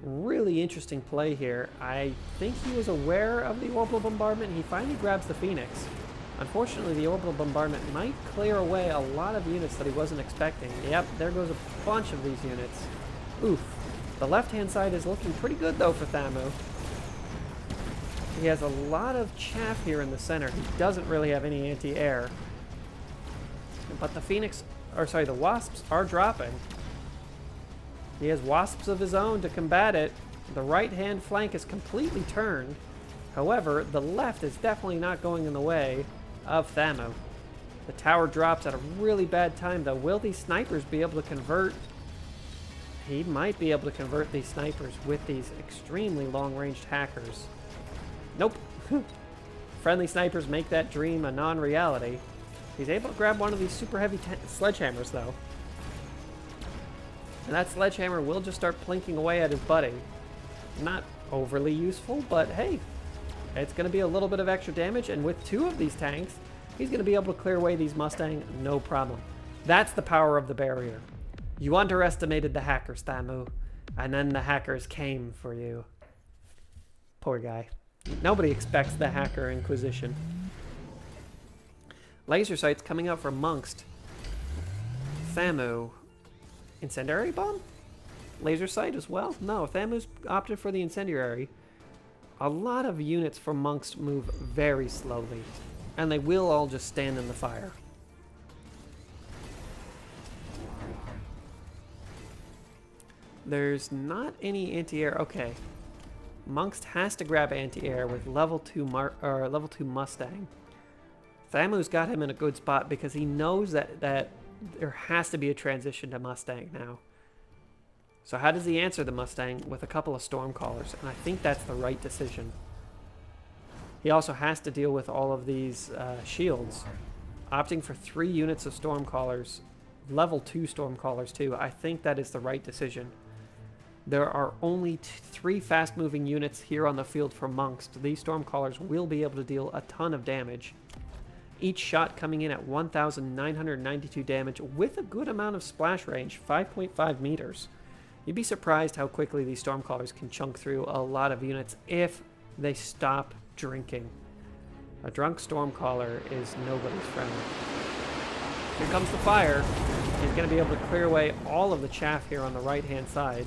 Really interesting play here. I think he was aware of the orbital bombardment. He finally grabs the Phoenix. Unfortunately, the orbital bombardment might clear away a lot of units that he wasn't expecting. Yep, there goes a bunch of these units. Oof. The left-hand side is looking pretty good, though, for Thamu. He has a lot of chaff here in the center. He doesn't really have any anti-air. But the wasps are dropping. He has wasps of his own to combat it. The right-hand flank is completely turned. However, the left is definitely not going in the way of Thamu. The tower drops at a really bad time, though. Will these snipers be able to convert? He might be able to convert these snipers with these extremely long-ranged hackers. Nope. Friendly snipers make that dream a non-reality. He's able to grab one of these super heavy sledgehammers, though. And that sledgehammer will just start plinking away at his buddy. Not overly useful, but hey, it's going to be a little bit of extra damage, and with 2 of these tanks, he's going to be able to clear away these Mustang no problem. That's the power of the barrier. You underestimated the hackers, Thamu, and then the hackers came for you. Poor guy. Nobody expects the hacker Inquisition. Laser sights coming out from Mungst. Thamu. Incendiary bomb? Laser sight as well? No, Thamu's opted for the incendiary. A lot of units from Mungst move very slowly, and they will all just stand in the fire. There's not any anti-air. Okay. Mungst has to grab anti-air with level 2 Mustang. Thamu's got him in a good spot because he knows that there has to be a transition to Mustang now. So how does he answer the Mustang? With a couple of Stormcallers, and I think that's the right decision. He also has to deal with all of these shields. Opting for 3 units of Stormcallers, level 2 Stormcallers too. I think that is the right decision. There are only 3 fast-moving units here on the field for Mungst. These Stormcallers will be able to deal a ton of damage. Each shot coming in at 1,992 damage with a good amount of splash range, 5.5 meters. You'd be surprised how quickly these Stormcallers can chunk through a lot of units if they stop drinking. A drunk Stormcaller is nobody's friend. Here comes the fire. He's going to be able to clear away all of the chaff here on the right-hand side.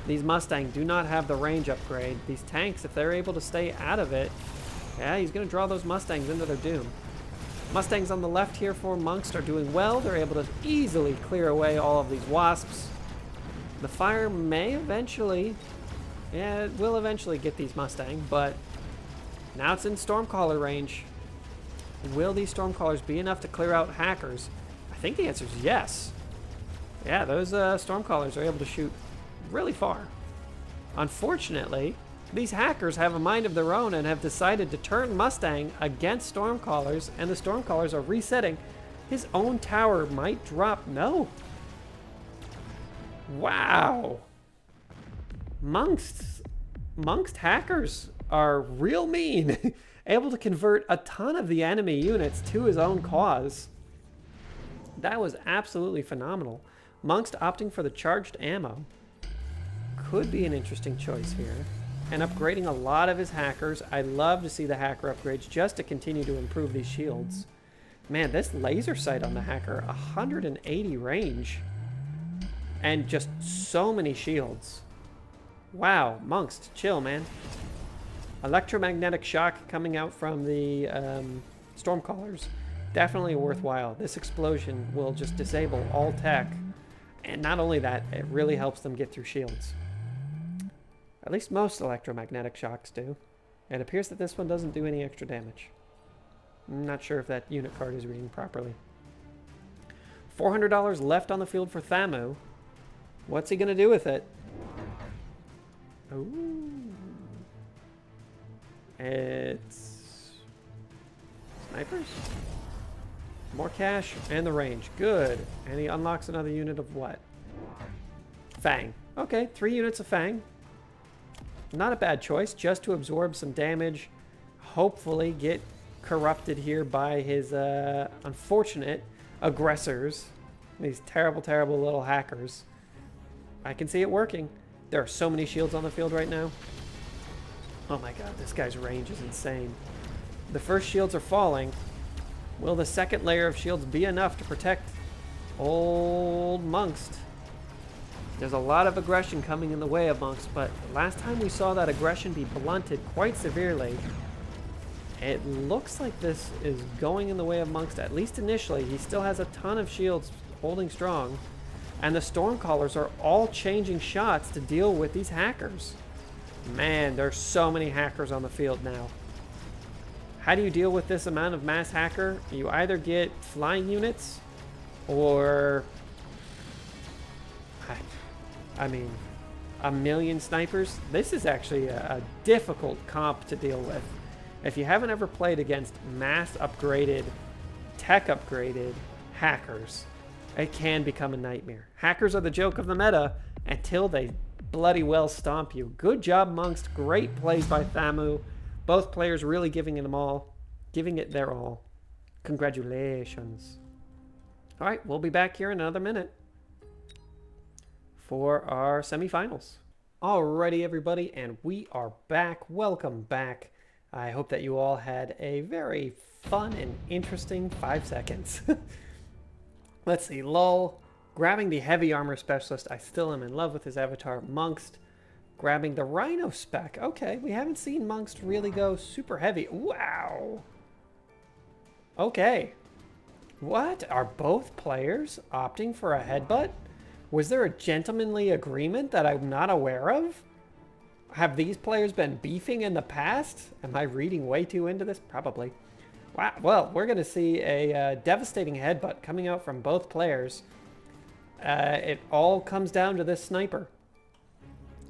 These Mustang do not have the range upgrade. These tanks, if they're able to stay out of it, yeah, he's going to draw those Mustangs into their doom. Mustangs on the left here for Mungst are doing well. They're able to easily clear away all of these wasps. The fire may eventually, yeah, it will eventually get these Mustang, but now it's in Stormcaller range. Will these Stormcallers be enough to clear out hackers? I think the answer is yes. Yeah, those Stormcallers are able to shoot really far. Unfortunately, these hackers have a mind of their own and have decided to turn Mustang against Stormcallers, and the Stormcallers are resetting. His own tower might drop. No. Wow. Mungst hackers are real mean. Able to convert a ton of the enemy units to his own cause. That was absolutely phenomenal. Mungst opting for the charged ammo could be an interesting choice here. And upgrading a lot of his hackers. I love to see the hacker upgrades just to continue to improve these shields. Man, this laser sight on the hacker, 180 range. And just so many shields. Wow, Mungst, chill, man. Electromagnetic shock coming out from the Stormcallers. Definitely worthwhile. This explosion will just disable all tech. And not only that, it really helps them get through shields. At least most electromagnetic shocks do. It appears that this one doesn't do any extra damage. I'm not sure if that unit card is reading properly. $400 left on the field for Thamu. What's he going to do with it? Ooh. It's snipers? More cash and the range. Good. And he unlocks another unit of what? Fang. Okay, 3 units of Fang. Not a bad choice, just to absorb some damage. Hopefully get corrupted here by his unfortunate aggressors. These terrible, terrible little hackers. I can see it working. There are so many shields on the field right now. Oh my god, this guy's range is insane. The first shields are falling. Will the second layer of shields be enough to protect old Mungst? There's a lot of aggression coming in the way of Mungst, but last time we saw that aggression be blunted quite severely. It looks like this is going in the way of Mungst, at least initially. He still has a ton of shields holding strong, and the Stormcallers are all changing shots to deal with these hackers. Man, there's so many hackers on the field now. How do you deal with this amount of mass hacker? You either get flying units, or I mean, a million snipers. This is actually a difficult comp to deal with. If you haven't ever played against mass upgraded tech upgraded hackers, it can become a nightmare. Hackers are the joke of the meta until they bloody well stomp you. Good job, Monks. Great plays by Thamu. Both players really giving it their all. Congratulations. All right, we'll be back here in another minute for our semifinals. Alrighty, everybody, and we are back. Welcome back. I hope that you all had a very fun and interesting 5 seconds. Let's see, Lull grabbing the heavy armor specialist. I still am in love with his avatar. Monkst grabbing the rhino spec. Okay, we haven't seen Monkst really go super heavy. Wow. Okay. What? Are both players opting for a headbutt? Was there a gentlemanly agreement that I'm not aware of? Have these players been beefing in the past? Am I reading way too into this? Probably. Wow. Well, we're going to see a devastating headbutt coming out from both players. It all comes down to this sniper.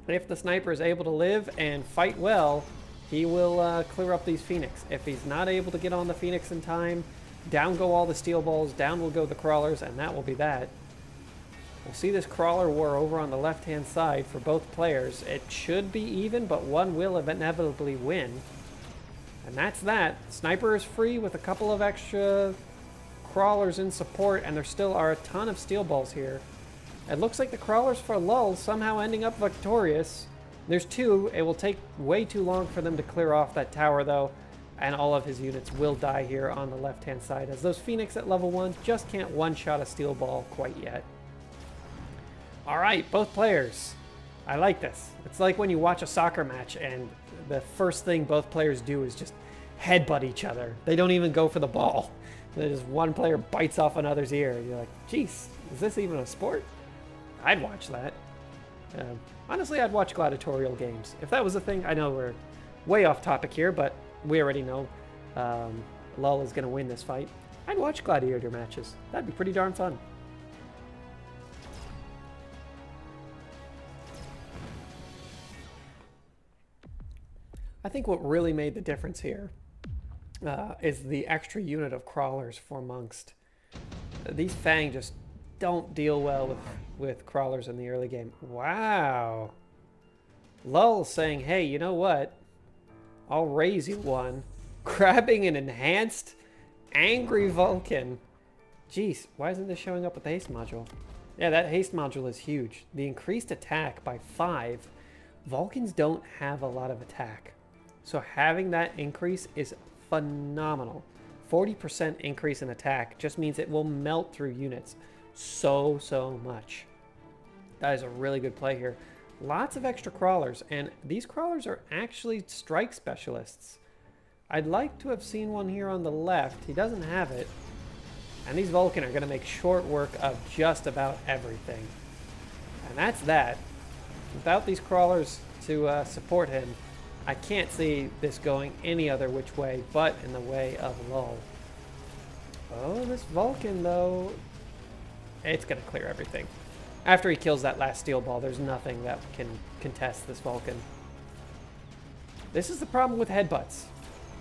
If the sniper is able to live and fight well, he will clear up these Phoenix. If he's not able to get on the Phoenix in time, down go all the steel balls, down will go the crawlers, and that will be that. We'll see this crawler war over on the left-hand side for both players. It should be even, but one will inevitably win. And that's that. Sniper is free with a couple of extra crawlers in support, and there still are a ton of steel balls here. It looks like the crawlers for Lull somehow ending up victorious. There's two. It will take way too long for them to clear off that tower, though, and all of his units will die here on the left-hand side, as those Phoenix at level 1 just can't one-shot a steel ball quite yet. All right, both players. I like this. It's like when you watch a soccer match and the first thing both players do is just headbutt each other. They don't even go for the ball. Just one player bites off another's ear. You're like, geez, is this even a sport? I'd watch that. Honestly, I'd watch gladiatorial games. If that was a thing, I know we're way off topic here, but we already know Lull is going to win this fight. I'd watch gladiator matches. That'd be pretty darn fun. I think what really made the difference here is the extra unit of crawlers for Monkst. These Fang just don't deal well with crawlers in the early game. Wow. Lull saying, hey, you know what? I'll raise you one. Grabbing an enhanced angry Vulcan. Jeez, why isn't this showing up with the haste module? Yeah, that haste module is huge. The increased attack by 5. Vulcans don't have a lot of attack. So having that increase is phenomenal. 40% increase in attack just means it will melt through units so much. That is a really good play here. Lots of extra crawlers, and these crawlers are actually strike specialists. I'd like to have seen one here on the left. He doesn't have it. And these Vulcan are going to make short work of just about everything. And that's that. Without these crawlers to support him, I can't see this going any other which way but in the way of Lull. Oh, this Vulcan, though, it's going to clear everything. After he kills that last steel ball, there's nothing that can contest this Vulcan. This is the problem with headbutts,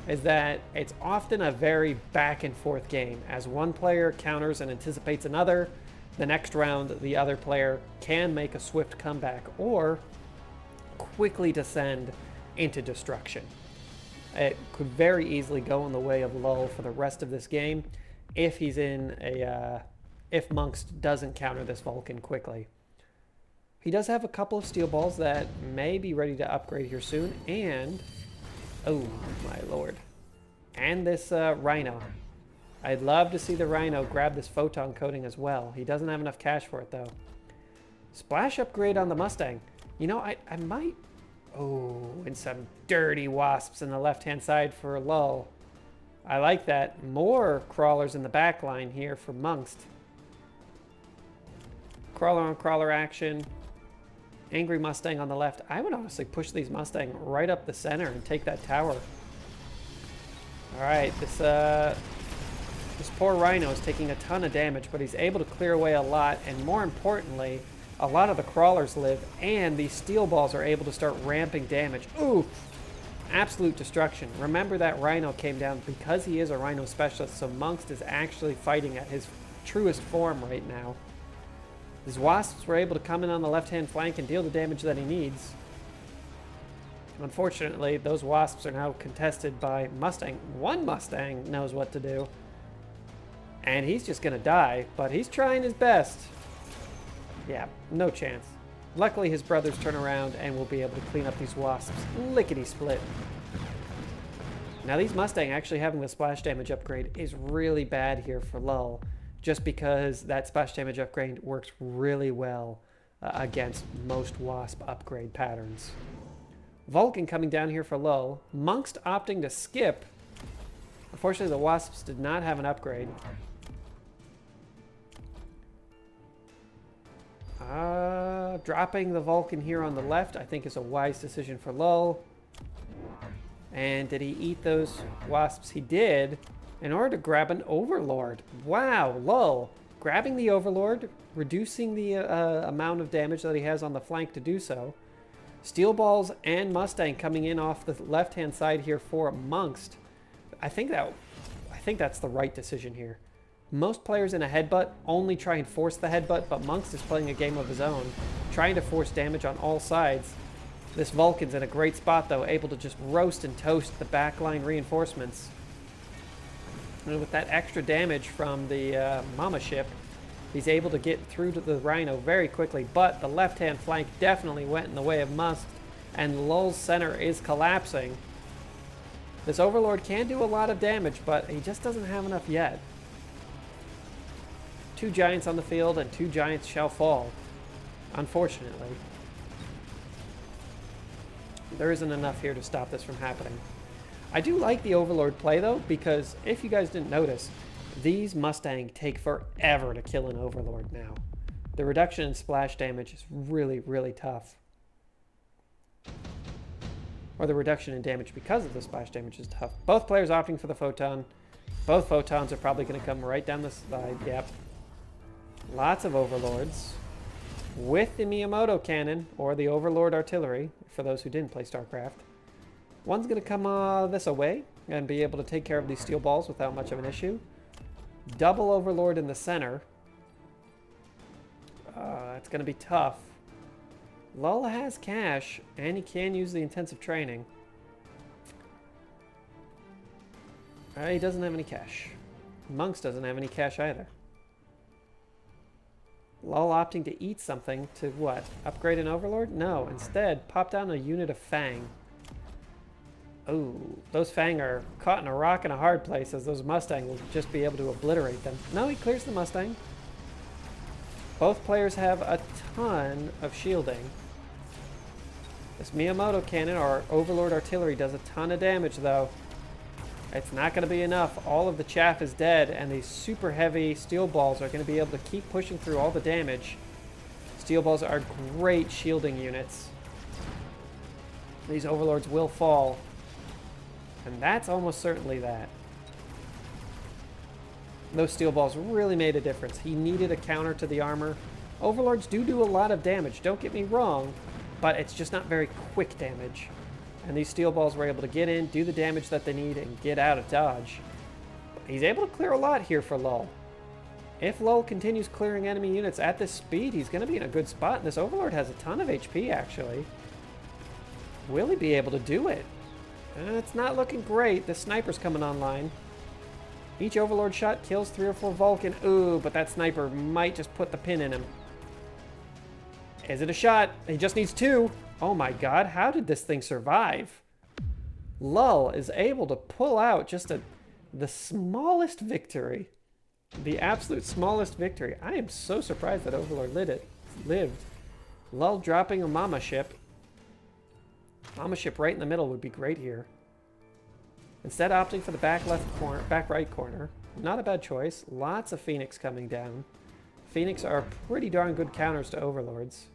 is that it's often a very back and forth game. As one player counters and anticipates another, the next round the other player can make a swift comeback or quickly descend into destruction. It could very easily go in the way of Lull for the rest of this game if he's in a if Monkst doesn't counter this Vulcan quickly. He does have a couple of steel balls that may be ready to upgrade here soon, and oh my lord, and this Rhino. I'd love to see the Rhino grab this photon coating as well. He doesn't have enough cash for it though. Splash upgrade on the Mustang. You know, I might. Oh, and some dirty wasps in the left-hand side for Lull. I like that. More crawlers in the back line here for Monkst. Crawler on crawler action. Angry Mustang on the left. I would honestly push these Mustang right up the center and take that tower. All right, this poor Rhino is taking a ton of damage, but he's able to clear away a lot, and more importantly, a lot of the crawlers live, and these steel balls are able to start ramping damage. Ooh! absolute destruction. Remember that Rhino came down because he is a Rhino specialist, so Mungst is actually fighting at his truest form right now. His Wasps were able to come in on the left-hand flank and deal the damage that he needs. Unfortunately, those Wasps are now contested by Mustang. One Mustang knows what to do. And he's just going to die, but he's trying his best. Yeah, no chance. Luckily, his brothers turn around and will be able to clean up these Wasps. Lickety-split. Now, these Mustang actually having the splash damage upgrade is really bad here for Lull, just because that splash damage upgrade works really well against most Wasp upgrade patterns. Vulcan coming down here for Lull. Mungst opting to skip. Unfortunately, the Wasps did not have an upgrade. Dropping the Vulcan here on the left, I think, is a wise decision for Lull. And did he eat those Wasps? He did, in order to grab an Overlord. Wow, Lull. Grabbing the Overlord, reducing the amount of damage that he has on the flank to do so. Steel Balls and Mustang coming in off the left-hand side here for Mungst. I think that's the right decision here. Most players in a headbutt only try and force the headbutt, but Mungst is playing a game of his own, trying to force damage on all sides. This Vulcan's in a great spot, though, able to just roast and toast the backline reinforcements. And with that extra damage from the Mama ship, he's able to get through to the Rhino very quickly, but the left-hand flank definitely went in the way of Mungst, and Lull's center is collapsing. This Overlord can do a lot of damage, but he just doesn't have enough yet. 2 Giants on the field, and 2 Giants shall fall, unfortunately. There isn't enough here to stop this from happening. I do like the Overlord play, though, because if you guys didn't notice, these Mustang take forever to kill an Overlord now. The reduction in splash damage is really, really tough. Or the reduction in damage because of the splash damage is tough. Both players opting for the Photon. Both Photons are probably going to come right down the side. Yep. Lots of Overlords. With the Miyamoto cannon, or the Overlord artillery, for those who didn't play StarCraft. One's going to come this away and be able to take care of these steel balls without much of an issue. Double Overlord in the center. That's going to be tough. Lull has cash, and he can use the intensive training. He doesn't have any cash. Mungst doesn't have any cash either. Lull opting to eat something to what? Upgrade an Overlord? No, instead, pop down a unit of Fang. Oh, those Fang are caught in a rock and a hard place, as those Mustang will just be able to obliterate them. No, he clears the Mustang. Both players have a ton of shielding. This Miyamoto cannon, or Overlord artillery, does a ton of damage, though. It's not going to be enough. All of the chaff is dead, and these super heavy steel balls are going to be able to keep pushing through all the damage. Steel balls are great shielding units. These Overlords will fall. And that's almost certainly that. Those steel balls really made a difference. He needed a counter to the armor. Overlords do a lot of damage, don't get me wrong, but it's just not very quick damage. And these steel balls were able to get in, do the damage that they need, and get out of dodge. He's able to clear a lot here for Lull. If Lull continues clearing enemy units at this speed, he's going to be in a good spot. And this Overlord has a ton of HP, actually. Will he be able to do it? It's not looking great. The sniper's coming online. Each Overlord shot kills 3 or 4 Vulcan. Ooh, but that sniper might just put the pin in him. Is it a shot? He just needs 2. Oh my god, how did this thing survive? Lull is able to pull out just the smallest victory. The absolute smallest victory. I am so surprised that Overlord lived. Lull dropping a Mama ship. Mama ship right in the middle would be great here. Instead opting for the back right corner. Not a bad choice. Lots of Phoenix coming down. Phoenix are pretty darn good counters to Overlords.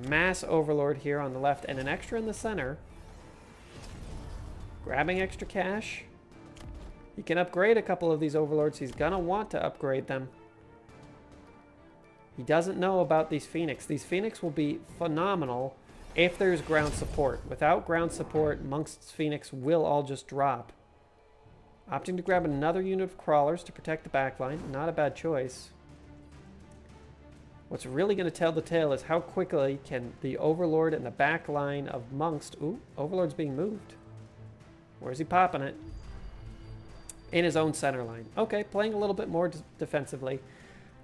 Mass Overlord here on the left and an extra in the center. Grabbing extra cash. He can upgrade a couple of these Overlords. He's gonna want to upgrade them. He doesn't know about these Phoenix. These Phoenix will be phenomenal if there's ground support. Without ground support, Monk's Phoenix will all just drop. Opting to grab another unit of crawlers to protect the backline. Not a bad choice. What's really going to tell the tale is how quickly can the Overlord and the back line of Monks... Ooh, Overlord's being moved. Where's he popping it? In his own center line. Okay, playing a little bit more defensively.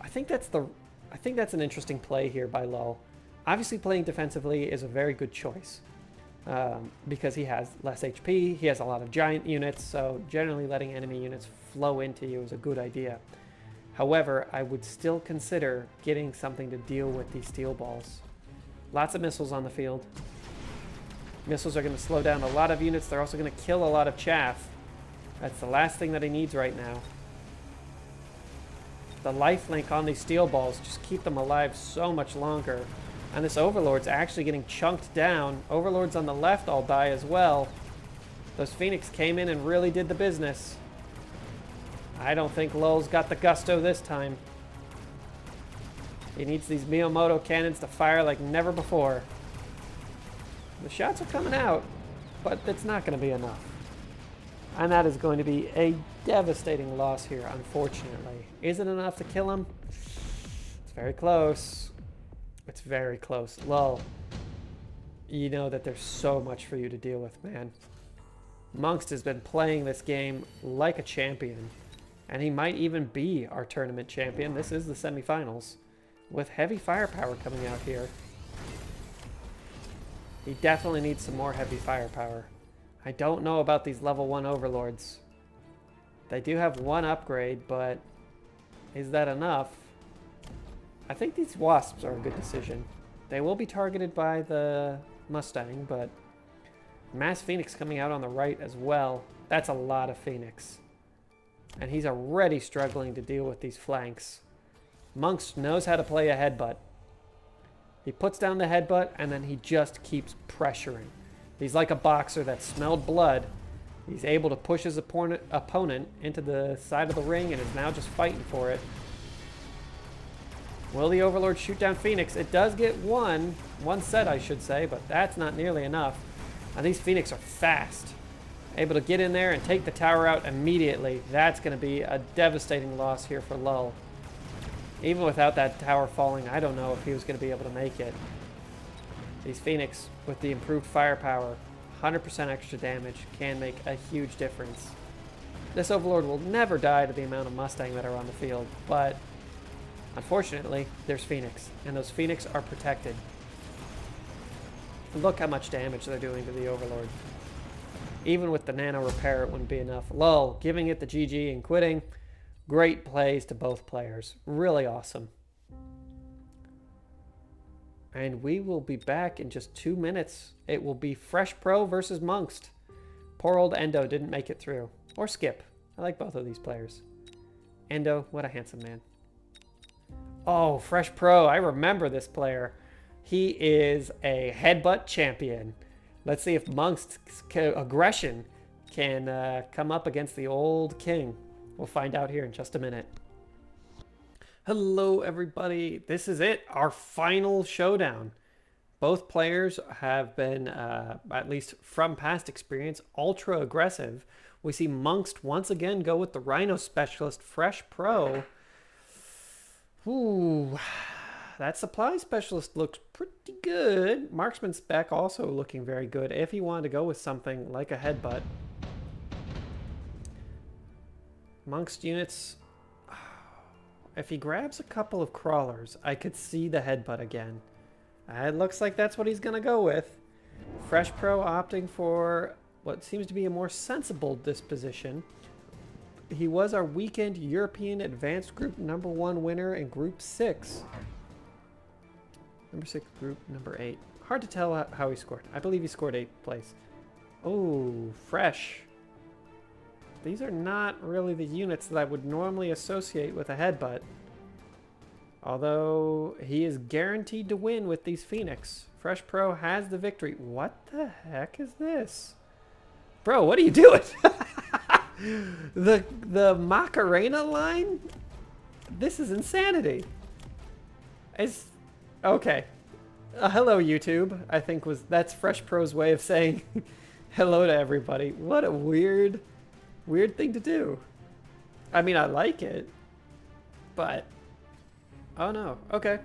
I think that's an interesting play here by Lull. Obviously, playing defensively is a very good choice. Because he has less HP, he has a lot of giant units, so generally letting enemy units flow into you is a good idea. However, I would still consider getting something to deal with these steel balls. Lots of missiles on the field. Missiles are going to slow down a lot of units. They're also going to kill a lot of chaff. That's the last thing that he needs right now. The lifelink on these steel balls just keep them alive so much longer. And this Overlord's actually getting chunked down. Overlords on the left all die as well. Those Phoenix came in and really did the business. I don't think Lull's got the gusto this time. He needs these Miyamoto cannons to fire like never before. The shots are coming out, but it's not going to be enough. And that is going to be a devastating loss here, unfortunately. Is it enough to kill him? It's very close. It's very close. Lull, you know that there's so much for you to deal with, man. Monks has been playing this game like a champion. And he might even be our tournament champion. This is the semifinals. With heavy firepower coming out here. He definitely needs some more heavy firepower. I don't know about these level 1 Overlords. They do have one upgrade, but is that enough? I think these Wasps are a good decision. They will be targeted by the Mustang, but Mass Phoenix coming out on the right as well. That's a lot of Phoenix. And he's already struggling to deal with these flanks. Monks knows how to play a headbutt. He puts down the headbutt, and then he just keeps pressuring. He's like a boxer that smelled blood. He's able to push his opponent into the side of the ring and is now just fighting for it. Will the Overlord shoot down Phoenix? It does get one set, I should say, but that's not nearly enough. And these Phoenix are fast. Able to get in there and take the tower out immediately. That's going to be a devastating loss here for Lull. Even without that tower falling, I don't know if he was going to be able to make it. These Phoenix, with the improved firepower, 100% extra damage, can make a huge difference. This Overlord will never die to the amount of Mustang that are on the field, but unfortunately, there's Phoenix, and those Phoenix are protected. Look how much damage they're doing to the Overlord. Even with the nano repair, it wouldn't be enough. Lull giving it the GG and quitting. Great plays to both players. Really awesome. And we will be back in just 2 minutes. It will be Fresh Pro versus Monkst. Poor old Endo didn't make it through. Or Skip. I like both of these players. Endo, what a handsome man. Oh, Fresh Pro. I remember this player. He is a headbutt champion. Let's see if Monk's aggression can come up against the old king. We'll find out here in just a minute. Hello, everybody. This is it, our final showdown. Both players have been, at least from past experience, ultra aggressive. We see Monkst once again go with the Rhino Specialist, Fresh Pro. Ooh, that Supply Specialist looks pretty good. Marksman Spec also looking very good if he wanted to go with something like a headbutt. Monkst units, if he grabs a couple of crawlers, I could see the headbutt again. It looks like that's what he's going to go with. Fresh Pro opting for what seems to be a more sensible disposition. He was our weekend European Advanced Group #1 winner in Group 6. Number 6, Group number 8. Hard to tell how he scored. I believe he scored 8th place. Oh, Fresh. These are not really the units that I would normally associate with a headbutt. Although he is guaranteed to win with these Phoenix. Fresh Pro has the victory. What the heck is this? Bro, what are you doing? the Macarena line? This is insanity. Okay. Hello, YouTube, I think that's Fresh Pro's way of saying hello to everybody. What a weird thing to do. I mean, I like it, but... Oh no, okay.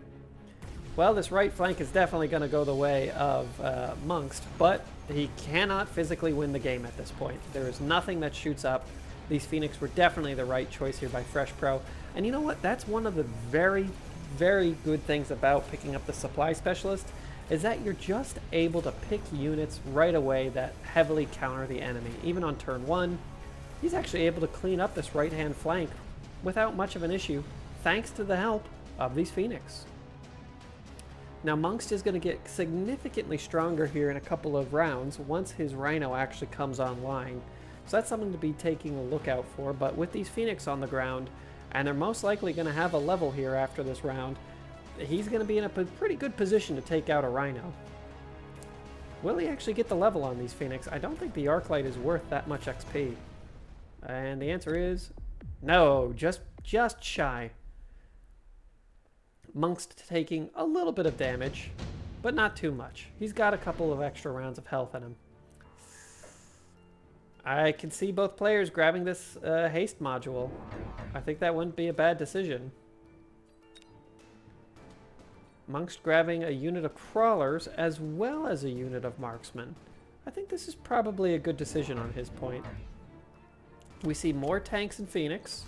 Well, this right flank is definitely going to go the way of Mungst, but he cannot physically win the game at this point. There is nothing that shoots up. These Phoenix were definitely the right choice here by Fresh Pro. And you know what? That's one of the very, very good things about picking up the Supply Specialist, is that you're just able to pick units right away that heavily counter the enemy. Even on turn 1, he's actually able to clean up this right-hand flank without much of an issue, thanks to the help of these Phoenix. Now, Mungst is going to get significantly stronger here in a couple of rounds once his Rhino actually comes online. So that's something to be taking a look out for. But with these Phoenix on the ground, and they're most likely going to have a level here after this round, he's going to be in a pretty good position to take out a Rhino. Will he actually get the level on these Phoenix? I don't think the Arclight is worth that much XP. And the answer is no, just shy. Mungst taking a little bit of damage, but not too much. He's got a couple of extra rounds of health in him. I can see both players grabbing this haste module. I think that wouldn't be a bad decision. Mungst grabbing a unit of crawlers as well as a unit of marksmen. I think this is probably a good decision on his point. We see more tanks and Phoenix.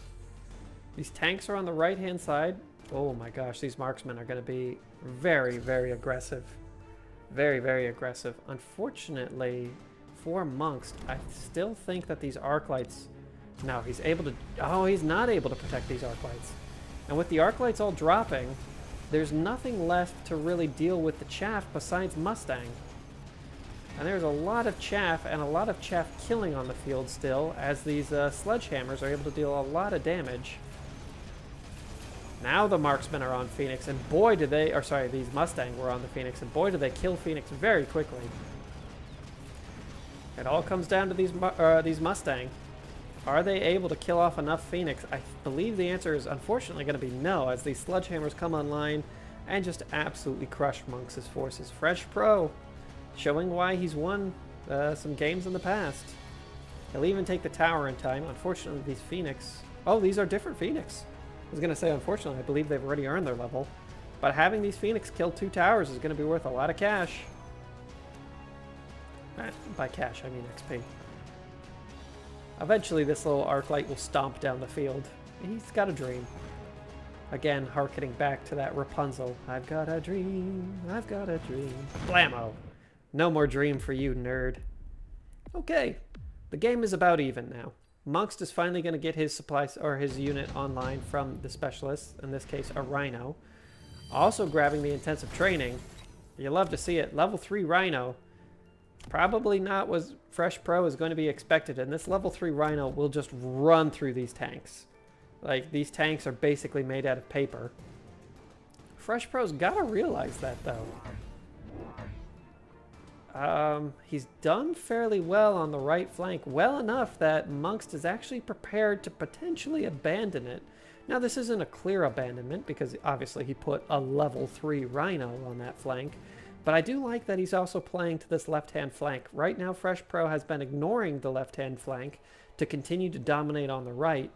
These tanks are on the right-hand side. Oh my gosh, these marksmen are going to be very, very aggressive. Very, very aggressive. Unfortunately, for Mungst, I still think that these Arclights... No, he's able to... Oh, he's not able to protect these Arclights. And with the Arclights all dropping, there's nothing left to really deal with the chaff besides Mustang. And there's a lot of chaff and a lot of chaff killing on the field still, as these sledgehammers are able to deal a lot of damage. Now the marksmen are on Phoenix, and boy did they, or sorry, these Mustang were on the Phoenix, and boy did they kill Phoenix very quickly. It all comes down to these Mustang. Are they able to kill off enough Phoenix? I believe the answer is unfortunately going to be no, as these sledgehammers come online and just absolutely crush Mungst's forces. Fresh Pro, showing why he's won some games in the past. He'll even take the tower in time. Unfortunately, these Phoenix... Oh, these are different Phoenix. I was going to say, unfortunately, I believe they've already earned their level. But having these Phoenix kill 2 towers is going to be worth a lot of cash. By cash, I mean XP. Eventually, this little Arclight will stomp down the field. He's got a dream. Again, harkening back to that Rapunzel. I've got a dream, I've got a dream. Blammo! No more dream for you, nerd. Okay, the game is about even now. Mungst is finally going to get his supplies or his unit online from the specialist, in this case a Rhino. Also grabbing the intensive training. You love to see it. Level 3 Rhino. Probably not what Fresh Pro is going to be expected, and this level 3 Rhino will just run through these tanks. Like, these tanks are basically made out of paper. Fresh Pro's got to realize that, though. He's done fairly well on the right flank, well enough that Mungst is actually prepared to potentially abandon it. Now, this isn't a clear abandonment because obviously he put a level 3 Rhino on that flank, but I do like that he's also playing to this left-hand flank. Right now, Fresh Pro has been ignoring the left-hand flank to continue to dominate on the right.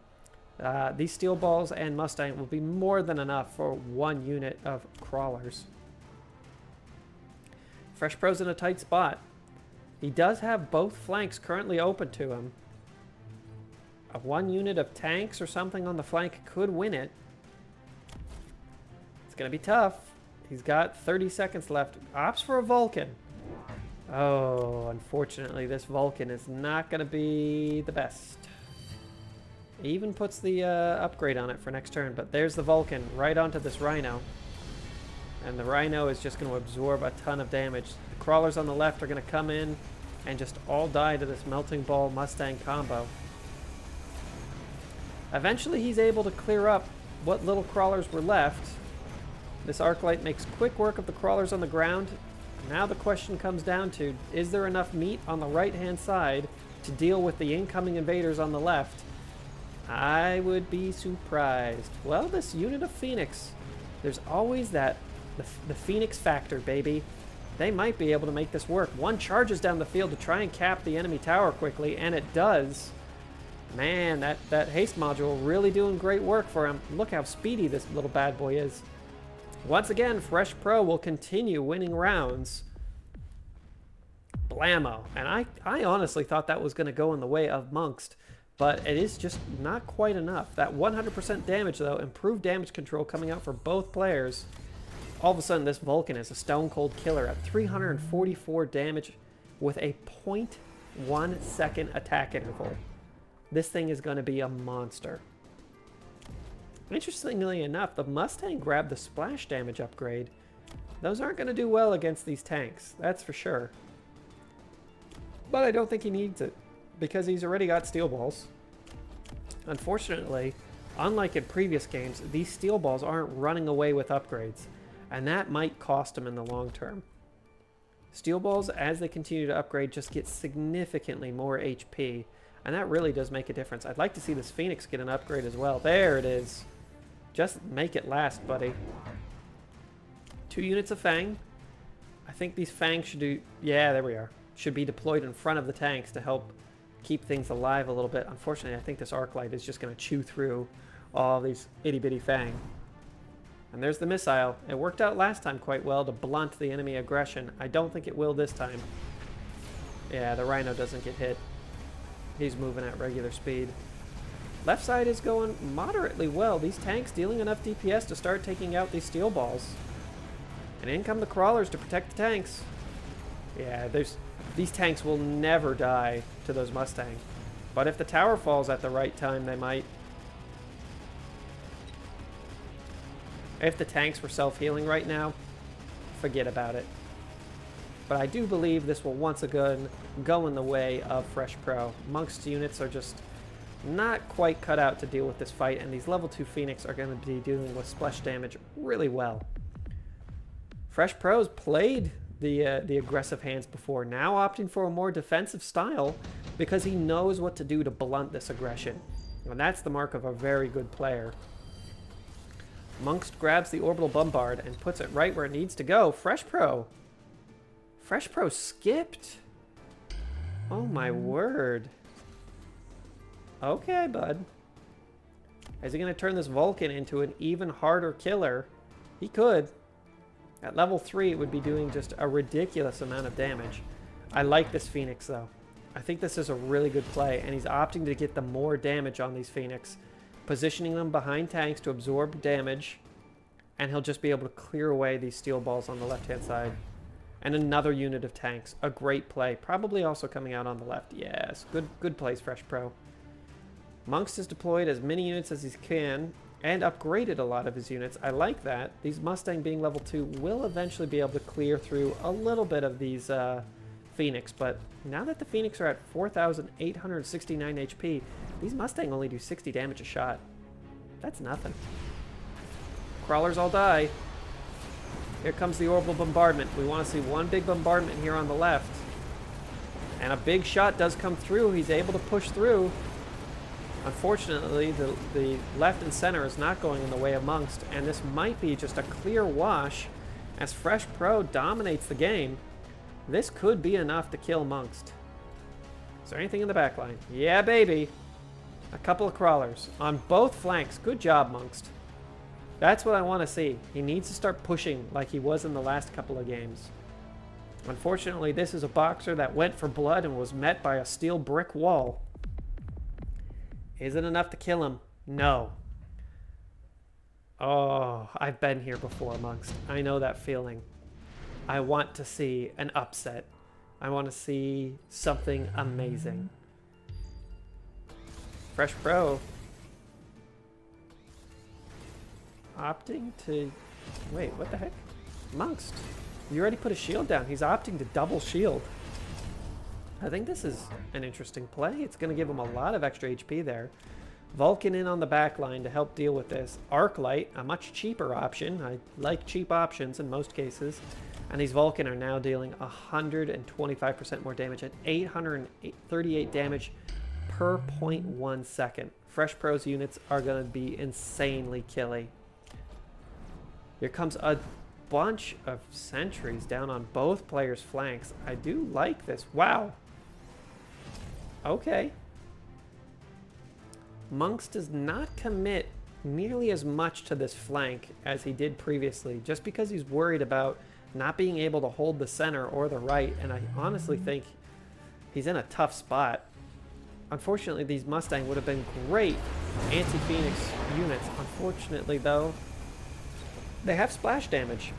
These steel balls and Mustang will be more than enough for 1 unit of crawlers. Fresh Pro's in a tight spot. He does have both flanks currently open to him. A 1 unit of tanks or something on the flank could win it. It's going to be tough. He's got 30 seconds left. Opts for a Vulcan. Oh, unfortunately, this Vulcan is not going to be the best. He even puts the upgrade on it for next turn, but there's the Vulcan right onto this Rhino. And the Rhino is just going to absorb a ton of damage. The crawlers on the left are going to come in and just all die to this Melting Ball Mustang combo. Eventually he's able to clear up what little crawlers were left. This Arclight makes quick work of the crawlers on the ground. Now the question comes down to, is there enough meat on the right-hand side to deal with the incoming invaders on the left? I would be surprised. Well, this unit of Phoenix, there's always that The Phoenix factor, baby. They might be able to make this work. One charges down the field to try and cap the enemy tower quickly, and it does. Man, that haste module really doing great work for him. Look how speedy this little bad boy is. Once again, Fresh Pro will continue winning rounds. Blammo. And I honestly thought that was going to go in the way of Monkst, but it is just not quite enough. That 100% damage, though, improved damage control coming out for both players. All of a sudden, this Vulcan is a stone cold killer at 344 damage with a 0.1 second attack interval. This thing is going to be a monster. Interestingly enough, the Mustang grabbed the splash damage upgrade. Those aren't going to do well against these tanks, that's for sure. But I don't think he needs it, because he's already got steel balls. Unfortunately, unlike in previous games, these steel balls aren't running away with upgrades, and that might cost him in the long term. Steel balls, as they continue to upgrade, just get significantly more HP, and that really does make a difference. I'd like to see this Phoenix get an upgrade as well. There it is. Just make it last, buddy. 2 units of Fang. I think these Fang should do... Yeah, there we are. Should be deployed in front of the tanks to help keep things alive a little bit. Unfortunately, I think this arc light is just going to chew through all these itty-bitty Fang. And there's the missile. It worked out last time quite well to blunt the enemy aggression. I don't think it will this time. Yeah, the Rhino doesn't get hit. He's moving at regular speed. Left side is going moderately well. These tanks dealing enough DPS to start taking out these steel balls. And in come the crawlers to protect the tanks. Yeah, these tanks will never die to those Mustang. But if the tower falls at the right time, they might. If the tanks were self-healing right now, forget about it. But I do believe this will once again go in the way of Fresh Pro. Monk's units are just not quite cut out to deal with this fight, and these level 2 Phoenix are going to be dealing with splash damage really well. Fresh Pro's played the aggressive hands before, now opting for a more defensive style because he knows what to do to blunt this aggression. And that's the mark of a very good player. Monkst grabs the orbital bombard and puts it right where it needs to go. Fresh Pro skipped. Oh my word. Okay, bud. Is he going to turn this Vulcan into an even harder killer? He could. At level 3, it would be doing just a ridiculous amount of damage. I like this Phoenix, though. I think this is a really good play, and he's opting to get the more damage on these Phoenix, positioning them behind tanks to absorb damage, and he'll just be able to clear away these steel balls on the left-hand side. And another unit of tanks. A great play. Probably also coming out on the left. Yes, good plays, Fresh Pro. Monkst has deployed as many units as he can and upgraded a lot of his units. I like that. These Mustang being level 2 will eventually be able to clear through a little bit of these Phoenix, but now that the Phoenix are at 4,869 HP, these Mustang only do 60 damage a shot. That's nothing. Crawlers all die. Here comes the orbital bombardment. We want to see one big bombardment here on the left. And a big shot does come through. He's able to push through. Unfortunately, the left and center is not going in the way of Monkst, and this might be just a clear wash as Fresh Pro dominates the game. This could be enough to kill Monkst. Is there anything in the back line? Yeah, baby. A couple of crawlers on both flanks. Good job, Monkst. That's what I want to see. He needs to start pushing like he was in the last couple of games. Unfortunately, this is a boxer that went for blood and was met by a steel brick wall. Is it enough to kill him? No. Oh, I've been here before, Monkst. I know that feeling. I want to see an upset. I want to see something amazing. Fresh Pro opting to... Wait, what the heck? Monkst, you already put a shield down. He's opting to double shield. I think this is an interesting play. It's going to give him a lot of extra HP there. Vulcan in on the back line to help deal with this. Arc Light, a much cheaper option. I like cheap options in most cases. And these Vulcan are now dealing 125% more damage at 838 damage per 0.1 second. Fresh Pro's units are going to be insanely killy. Here comes a bunch of sentries down on both players' flanks. I do like this. Wow. Okay. Monks does not commit nearly as much to this flank as he did previously, just because he's worried about not being able to hold the center or the right, and I honestly think he's in a tough spot. Unfortunately, these Mustang would have been great anti-Phoenix units. Unfortunately, though, they have splash damage,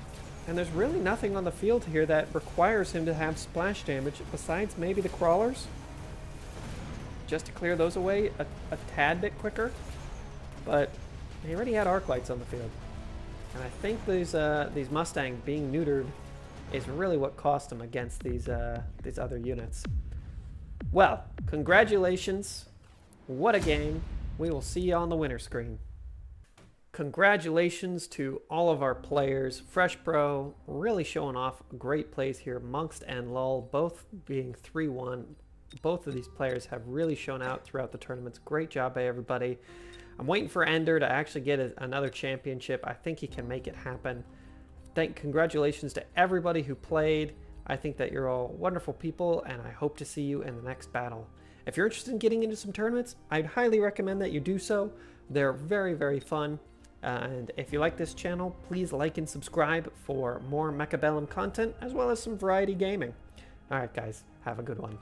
and there's really nothing on the field here that requires him to have splash damage besides maybe the crawlers, just to clear those away a tad bit quicker. But he already had arc lights on the field, and I think these Mustang being neutered is really what cost him against these other units. Well, congratulations. What a game. We will see you on the winner screen. Congratulations to all of our players. Fresh Pro really showing off great plays here. Monks and Lull both being 3-1. Both of these players have really shown out throughout the tournaments. Great job by everybody. I'm waiting for Ender to actually get another championship. I think he can make it happen. Congratulations to everybody who played. I think that you're all wonderful people, and I hope to see you in the next battle. If you're interested in getting into some tournaments, I'd highly recommend that you do so. They're very, very fun. And if you like this channel, please like and subscribe for more Mechabellum content, as well as some variety gaming. All right, guys, have a good one.